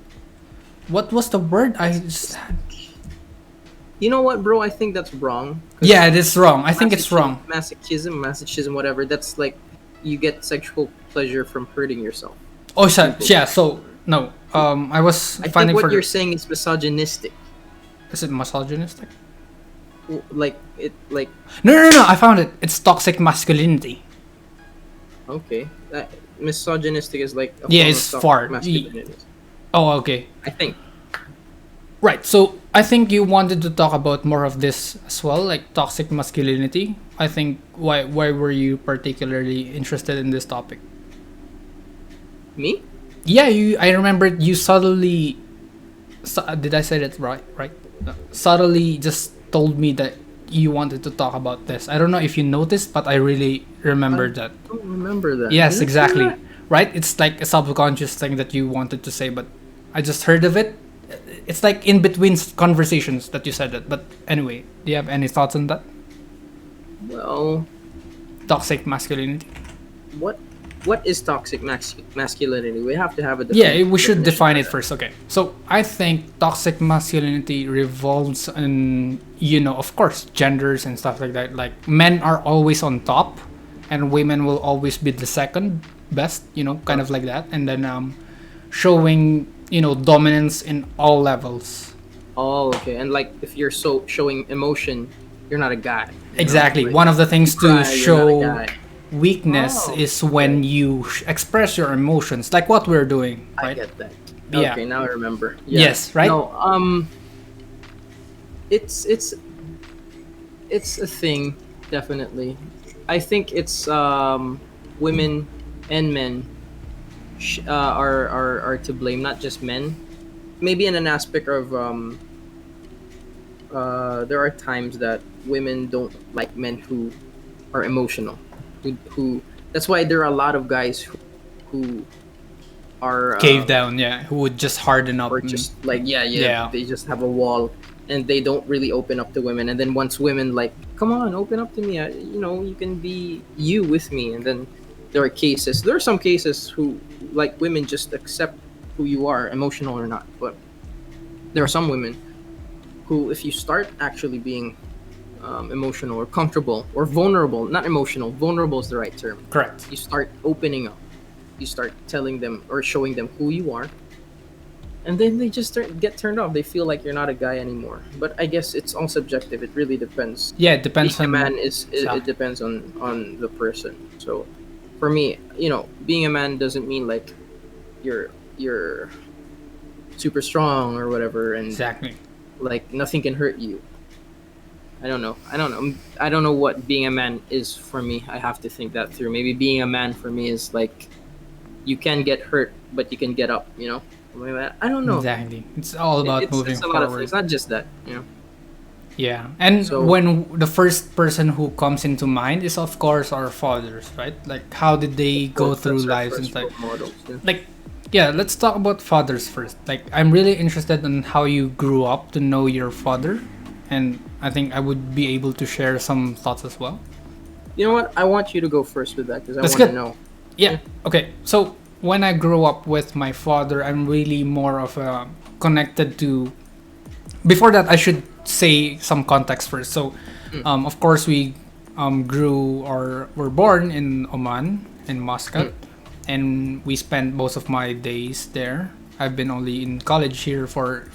What was the word? I just You know what, bro? I think that's wrong. 'Cause yeah, it is wrong. I think it's wrong. Masochism, whatever. That's like you get sexual pleasure from hurting yourself. Oh, yeah. So no. I was I finding think what for you're saying is misogynistic. is it misogynistic? Like it, like No. I found it. It's toxic masculinity. okay, that misogynistic is like a Yeah, form of it's toxic far. masculinity. Oh, okay. I think. Right. So I think you wanted to talk about more of this as well, like toxic masculinity. I think why were you particularly interested in this topic? Me? Yeah, I remembered you subtly. Did I say that right? Right. Subtly just told me that you wanted to talk about this. I don't know if you noticed, but I really remembered that. I don't remember that. Yes, Did I say exactly. that? Right? It's like a subconscious thing that you wanted to say, but I just heard of it. It's like in between conversations that you said that. But anyway, do you have any thoughts on that? Well, Toxic masculinity. what is toxic masculinity? We have to have a Yeah, we should definition define for it that. first. Okay. So I think toxic masculinity revolves on, of course, genders and stuff like that. Like men are always on top and women will always be the second best, kind of like that. And then showing, dominance in all levels. Oh, okay. And like if you're showing emotion, you're not a guy. Exactly. Like, One of the things to cry, you're show not a guy. weakness Oh, is when you express your emotions, like what we're doing, I right? get that. Yeah. Okay, now I remember. Yeah. Yes, right? No, it's a thing, definitely. I think it's women and men are to blame, not just men. Maybe in an aspect of there are times that women don't like men who are emotional. Who That's why there are a lot of guys who are Cave down, yeah. Who would just harden up? or just like yeah, Yeah, they just have a wall and they don't really open up to women. And then once women like, come on, open up to me, you can be you with me. And then there are some cases who like women just accept who you are, emotional or not. But there are some women who, if you start actually being emotional or comfortable or vulnerable, not emotional, vulnerable is the right term. correct. You start opening up, you start telling them or showing them who you are, and then they just get turned off. They feel like you're not a guy anymore. But I guess it's all subjective. It really depends. Yeah, it depends Being a on. man it depends on the person. So for me, being a man doesn't mean like you're super strong or whatever, and Exactly. like nothing can hurt you. I don't know what being a man is for me. I have to think that through. Maybe being a man for me is like you can get hurt, but you can get up. Something like that. I don't know. Exactly. It's all about moving It's a lot of forward. things, not just that. Yeah. And So when the first person who comes into mind is of course our fathers, right? Like how did they of go course, through that's our lives and first like role models. Yeah. like yeah, let's talk about fathers first. Like I'm really interested in how you grew up to know your father, and I think I would be able to share some thoughts as well. You know what? I want you to go first with that because I That's want to good. know. Yeah. Okay. So when I grew up with my father, I'm really more of a connected to. Before that, I should say some context first. So, of course, we grew or were born in Oman, in Muscat, and we spent most of my days there. I've been only in college here for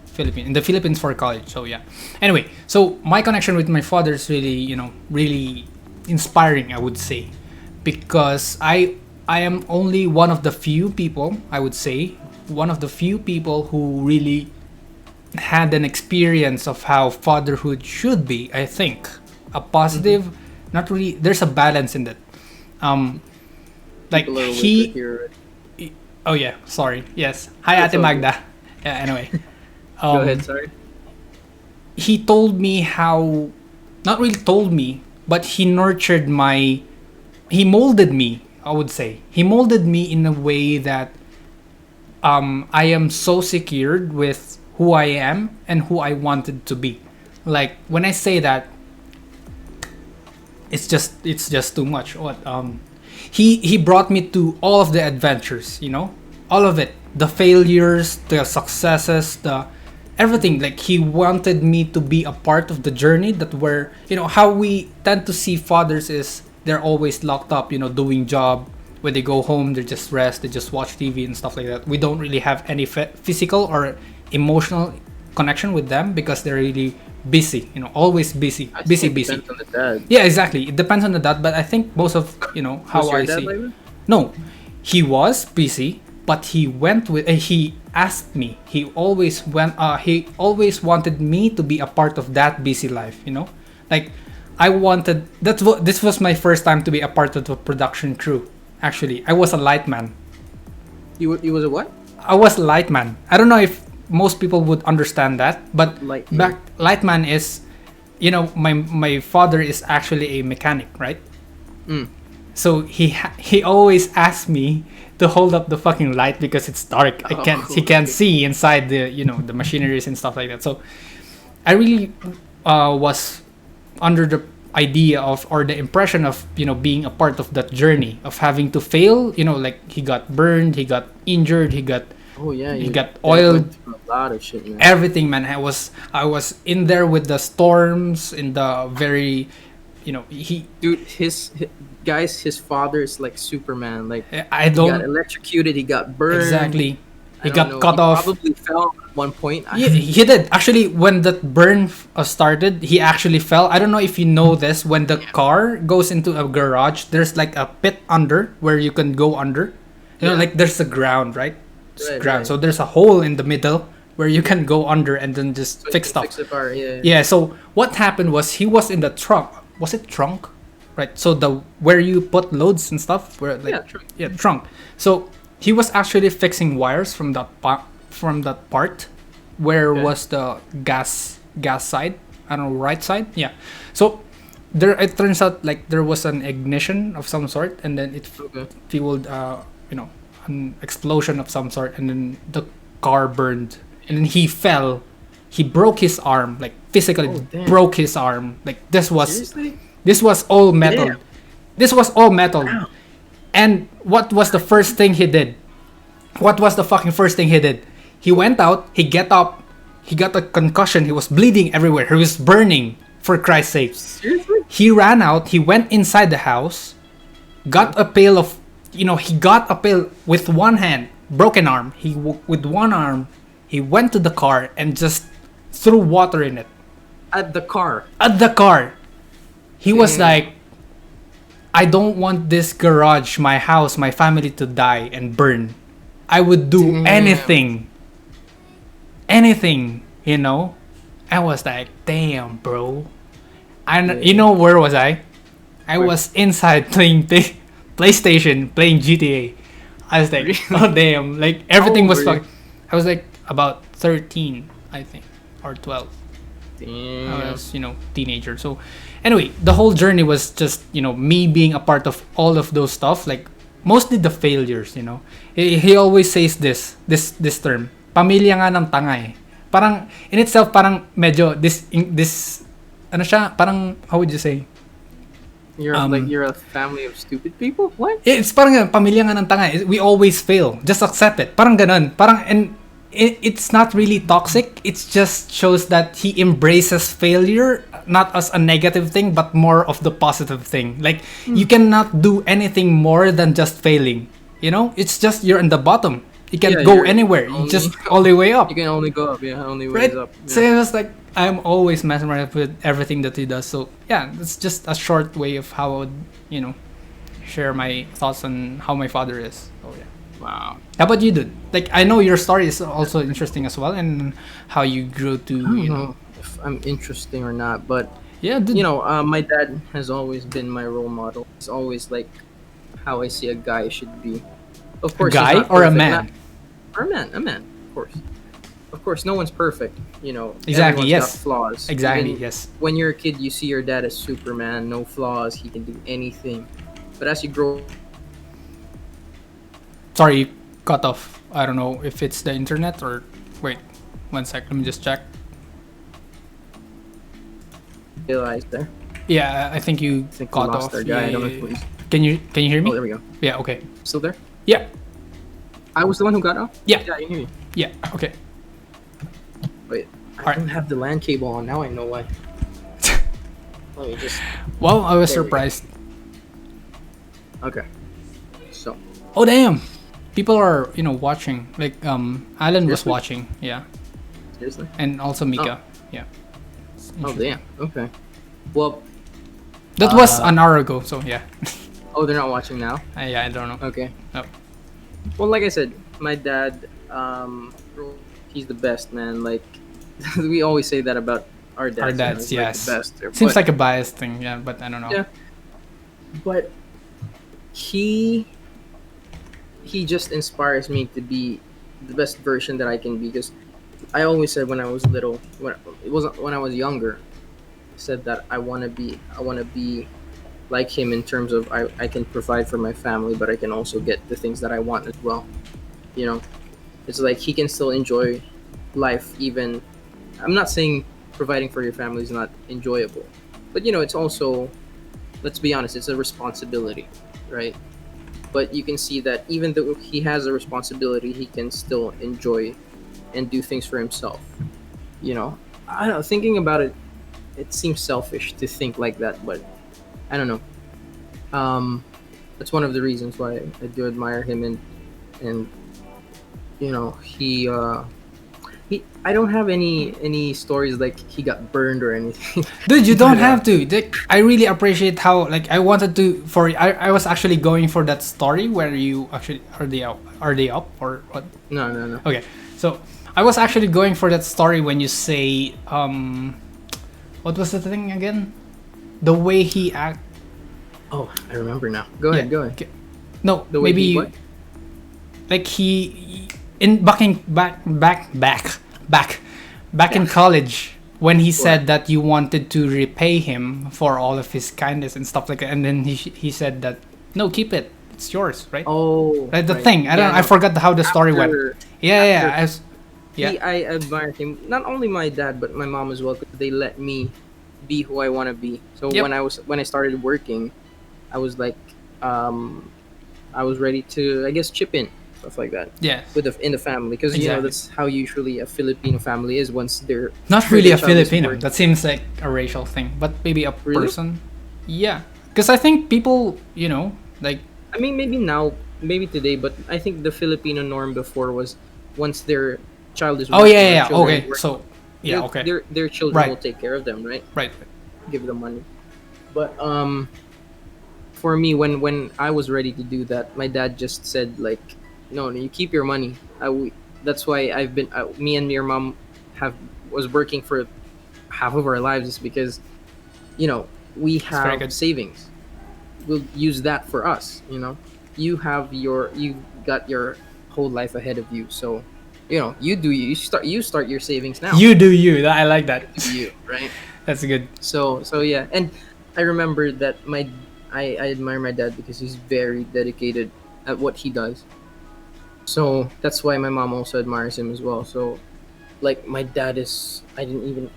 Philippines in the Philippines for college. So yeah. Anyway, so my connection with my father is really really inspiring, I would say, because I am only one of the few people, I would say, one of the few people who really had an experience of how fatherhood should be. I think a positive, not really. There's a balance in that. Um, like People are waiting to he. hear. Oh yeah, sorry. Yes. Hi, It's Ate all good. Magda. Yeah. Anyway, Go um, ahead. Sorry. he told me how. Not really told me, but he nurtured my. He molded me. I would say he molded me in a way that I am so secured with who I am and who I wanted to be. Like when I say that, it's just too much. What he brought me to all of the adventures, all of it, the failures, the successes, the everything. Like he wanted me to be a part of the journey that where how we tend to see fathers is they're always locked up, doing job. When they go home, they just rest, they just watch TV and stuff like that. We don't really have any physical or emotional connection with them because they're really busy, always busy, I think busy, it busy. depends on the dad. Yeah, exactly. It depends on the dad, but I think most of Was how your I dad see. like that? No, he was busy, but he went with. He asked me. He always went. He always wanted me to be a part of that busy life. Like I wanted. That's what. This was my first time to be a part of the production crew. Actually, I was a lightman. You was a what? I was lightman. I don't know if most people would understand that, but Lightman. back lightman is, my father is actually a mechanic, right? Mm. So he always asks me to hold up the fucking light because it's dark. I can't Oh, he can't okay. see inside the machineries and stuff like that. So I really was under the idea of or the impression of being a part of that journey of having to fail. Like he got burned, he got injured, he got Oh yeah, he you got dad oiled, went through a lot of shit, man. everything, man. I was in there with the storms in the very he Dude, his father is like Superman. Like I he got don't electrocuted, he got burned. exactly. I He don't got know. cut He off. probably fell at one point. Yeah, he did. Actually, when that burn started, he actually fell. I don't know if you know this. When the car goes into a garage, there's like a pit under where you can go under. Yeah. Like there's a ground, right? It's Right, ground. right. So there's a hole in the middle where you can go under and then just So he fix can stuff. fix the car. Yeah. Yeah. So what happened was he was in the trunk. Was it trunk? right? So the where you put loads and stuff, where like Yeah, true. trunk. So he was actually fixing wires from from that part where Okay. was the gas side. I don't know, right side. Yeah. So there it turns out like there was an ignition of some sort, and then it Okay. fueled you know, an explosion of some sort, and then the car burned, and then he fell. He broke his arm, like physically Oh, damn. broke his arm. Like Seriously? this was all metal. Damn. This was all metal. Ow. And what was the first thing he did? What was the fucking first thing he did? He went out, he get up, he got a concussion, he was bleeding everywhere, he was burning, for Christ's sake. Seriously? He ran out, he went inside the house, got a pail of, he got a pail with one hand, broken arm. With one arm, he went to the car and just threw water in it. At the car. At the car. He was Damn. like, I don't want this garage, my house, my family to die and burn. I would do Damn. anything. Anything, you know? I was like, damn, bro. And you know where was I? I Where? was inside playing PlayStation, playing GTA. I was like, oh damn, like everything How was old were you? fucked. I was like about 13, I think, or 12. Damn. I was, teenager. So anyway, the whole journey was just, me being a part of all of those stuff, like mostly the failures. He always says this term, pamilya nga ng tanga eh. Parang in itself parang medyo this ano siya, parang how would you say? You're a family of stupid people? What? It's parang pamilya nga ng tanga eh. We always fail. Just accept it. Parang ganun. Parang and it's not really toxic. It just shows that he embraces failure not as a negative thing but more of the positive thing. Like you cannot do anything more than just failing. It's just you're in the bottom. You can't Yeah, go you're anywhere. You only- just all the way up. You can only go up, yeah. Only Right? ways up. So Yeah. it was like I'm always mesmerized with everything that he does. So yeah, it's just a short way of how I would, share my thoughts on how my father is. Oh yeah. Wow. How about you, dude? Like I know your story is also interesting as well, and how you grew to, I don't know if I'm interesting or not, but yeah, dude. my dad has always been my role model. It's always like how I see a guy should be. Of a course, he's guy not or a perfect, man? or a man, of course. No one's perfect. Exactly, everyone's yes. got flaws. Exactly. Even Yes. when you're a kid, you see your dad as Superman, no flaws. He can do anything. But as you grow, Sorry, cut off. I don't know if it's the internet or wait. 1 sec. Let me just check. you realize there. Yeah, I think you I think we cut lost off. our guy. I Yeah, don't know yeah, if yeah. he's. Can you hear me? Oh, there we go. Yeah. Okay. Still there? Yeah. I was the one who got off. Yeah. Yeah, I can hear you. Yeah. Okay. Wait, I Alright. don't have the LAN cable on. Now I know why. Let me just. Well, I was There we go. surprised. Okay. So. Oh damn! People are watching. Like Alan was Seriously? watching. Yeah, Seriously? and also Mika. Yeah. Oh damn. Okay. Well. That was an hour ago. So yeah. Oh, they're not watching now. Yeah, I don't know. Okay. Oh. Well, like I said, my dad, he's the best man. Like we always say that about our dads. Our you know, dads, he's, like, yes. the best. Seems But- like a biased thing. Yeah, but I don't know. Yeah. But he just inspires me to be the best version that I can be. Because I always said when I was little, when I was younger, I said that I want to be like him in terms of I can provide for my family, but I can also get the things that I want as well. It's like he can still enjoy life. Even I'm not saying providing for your family is not enjoyable, but it's also, let's be honest, it's a responsibility, right? But you can see that even though he has a responsibility, he can still enjoy and do things for himself. I don't know, thinking about it, it seems selfish to think like that, but I don't know. That's one of the reasons why I do admire him, and he I don't have any stories like he got burned or anything. Dude, you don't Yeah. have to. I really appreciate how I wanted to I was actually going for that story where you actually are they up or what? No. Okay, so I was actually going for that story when you say what was the thing again? The way he Oh, I remember now. Go Yeah. ahead. Go ahead. Okay. No, The way he maybe what? like he in back in Yeah. college when he Sure. said that you wanted to repay him for all of his kindness and stuff like that, and then he said that no, keep it, it's yours, right? Oh, Like the right. thing, I Yeah. don't know, I No. forgot how the story went. After Yeah, yeah, after I was, yeah, he, I admire him. Not only my dad, but my mom as well, because they let me be who I want to be. So yep, when I started working, I was like, um, I was ready to, I guess, chip in stuff like that yes, with in the family, because exactly. that's how usually a Filipino family is once their Not really their a child is Filipino. born. That seems like a racial thing, but maybe a Really? person. Yeah, because I think people, like, I mean, maybe now, maybe today, but I think the Filipino norm before was once their child is oh yeah, working yeah, or yeah. children is Okay, working, so yeah, okay, their children right, will take care of them, right? right. Give them money. But for me, when I was ready to do that, my dad just said like, no, no, you keep your money. That's why I've been me and your mom have was working for half of our lives, is because you know we It's very have good. savings. We'll use that for us. You got your whole life ahead of you, so you do you start your savings now. You do you. I like that. You do you, right? That's good. So yeah, and I remember that I admire my dad because he's very dedicated at what he does. So that's why my mom also admires him as well. So like my dad is, I didn't even,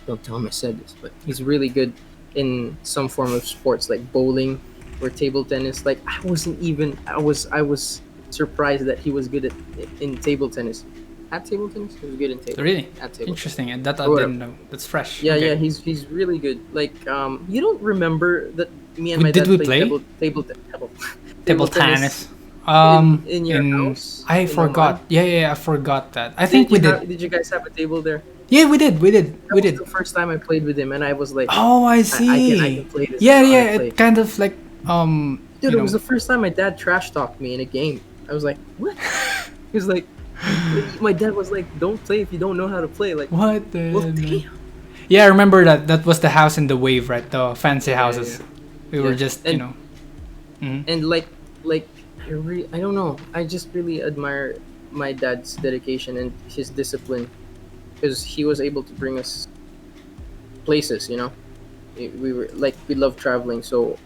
don't tell him I said this, but he's really good in some form of sports like bowling or table tennis. Like I was surprised that he was good in table tennis. At table tennis, he was good in table Really at table tennis interesting, and that I or whatever. didn't know. That's fresh. Yeah, yeah, Okay. he's really good. Like you don't remember that me and We, my did dad we played play table table tennis tennis? in your In house I in Oman? forgot. Yeah, yeah, yeah, I forgot that. I think Did we you did. have did you guys have a table there? Yeah, we did. We did. That We was did. the first time I played with him, and I was like, Oh, I I can see. play this. I Yeah, know how to yeah. play. It kind of like Dude, it was the first time my dad trash talked me in a game. I was like, what? He was like, my dad was like, don't play if you don't know how to play. Like, what well, the man. damn. Yeah, I remember that. That was the house in the wave, right? The fancy Yeah, yeah, yeah. houses. We were Yeah. just, And mhm. and like I don't know. I just really admire my dad's dedication and his discipline, because he was able to bring us places. We were like, we love traveling, so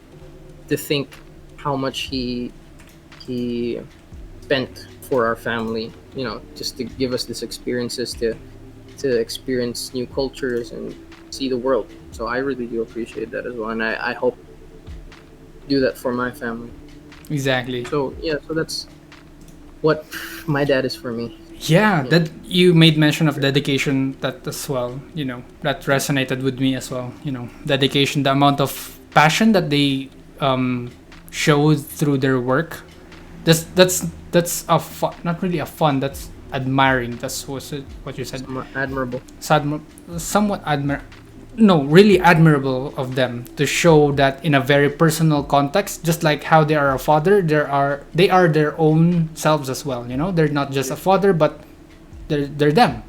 to think how much he spent for our family, just to give us these experiences, to experience new cultures and see the world. So I really do appreciate that as well, and I hope to do that for my family. Exactly. So yeah, so that's what my dad is for me. Yeah, You know, that you made mention of dedication, that as well. That resonated with me as well. Dedication, the amount of passion that they show through their work. That's a fun, not really a fun. That's admiring. That's what you said. somewhat admirable. Sadm- Somewhat no, really admirable of them to show that in a very personal context, just like how they are a father, they are their own selves as well. They're not just a father, but they're them.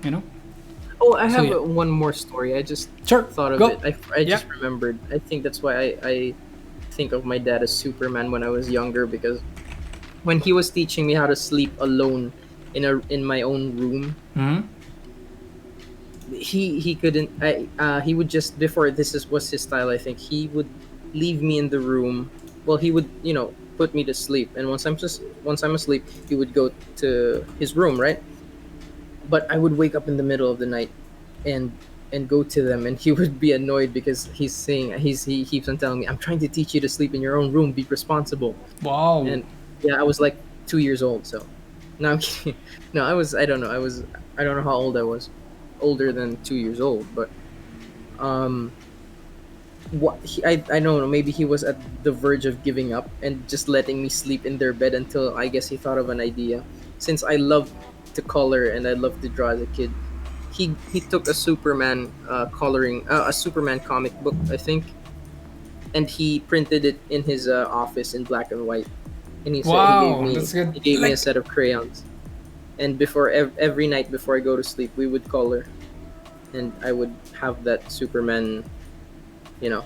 Oh, I So have yeah, one more story. I just sure, thought of it. go. I Yeah. just remembered. I think that's why I think of my dad as Superman when I was younger, because when he was teaching me how to sleep alone in my own room, Hmm. he couldn't. He would just, before, was his style. I think he would leave me in the room. Well, he would put me to sleep, and once I'm asleep, he would go to his room, right? But I would wake up in the middle of the night and go to them, and he would be annoyed because he keeps on telling me, I'm trying to teach you to sleep in your own room, be responsible. Wow. And yeah, I was like 2 years old. So no, I'm kidding. No, I don't know, I don't know how old I was. Older than 2 years old. But um I don't know, maybe he was at the verge of giving up and just letting me sleep in their bed, until I guess he thought of an idea. Since I love to color and I love to draw as a kid, he took a Superman coloring a Superman comic book, I think, and he printed it in his office in black and white. And he said Wow, that's good. he gave me a Like, set of crayons. And before every night before I go to sleep, we would color, and I would have that Superman, you know,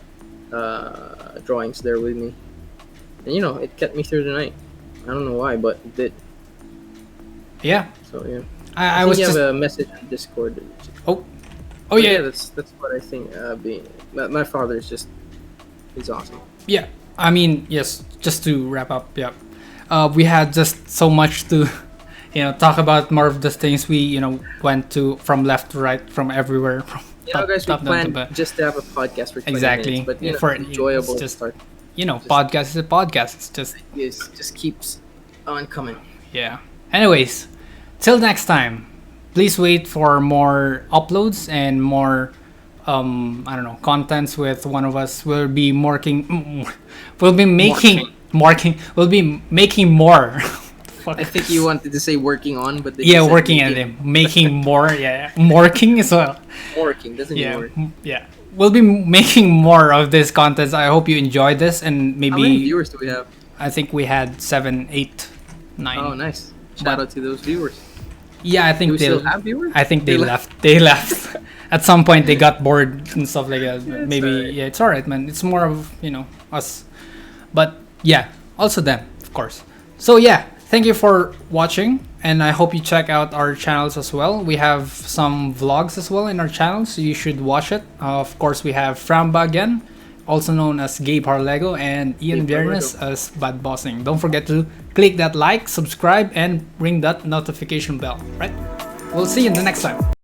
drawings there with me. and it kept me through the night. I don't know why, but it did. Yeah. So yeah, I I think was you have just a message on Discord. oh But yeah. yeah, that's what I think. Being my father is just he's awesome. Yeah, I mean, yes, just to wrap up, yeah. We had just so much to, talk about more of the things we, went to from left to right, from everywhere, from Guys, we top down to planned just to have a podcast for 20 exactly. minutes, but For enjoyable it's to just, start. podcast is a podcast. It's just, It just keeps on coming. yeah. Anyways, till next time, please wait for more uploads and more I don't know, contents with one of us. We'll be we'll be making more. I think you wanted to say working on, but Yeah, working on them, making more. Yeah, working as well. Working doesn't Yeah, work. yeah. We'll be making more of this content. I hope you enjoyed this, and How many maybe viewers do we have? I think we had 7, 8, 9. Oh, nice! Shout out to those viewers. Yeah, I Do think we they. still have viewers? I think they They left. They left. At some point, they got bored and stuff like that. Yeah, it's Maybe alright. yeah, it's alright, man. It's more of us, but yeah, also them, of course. So yeah, thank you for watching, and I hope you check out our channels as well. We have some vlogs as well in our channels, so you should watch it. Of course, we have Framba again, also known as Gabe Jarlego, and Ian Gabe Viernes as Bad Bossing. Don't forget to click that like, subscribe, and ring that notification bell. Right? We'll see you in the next time.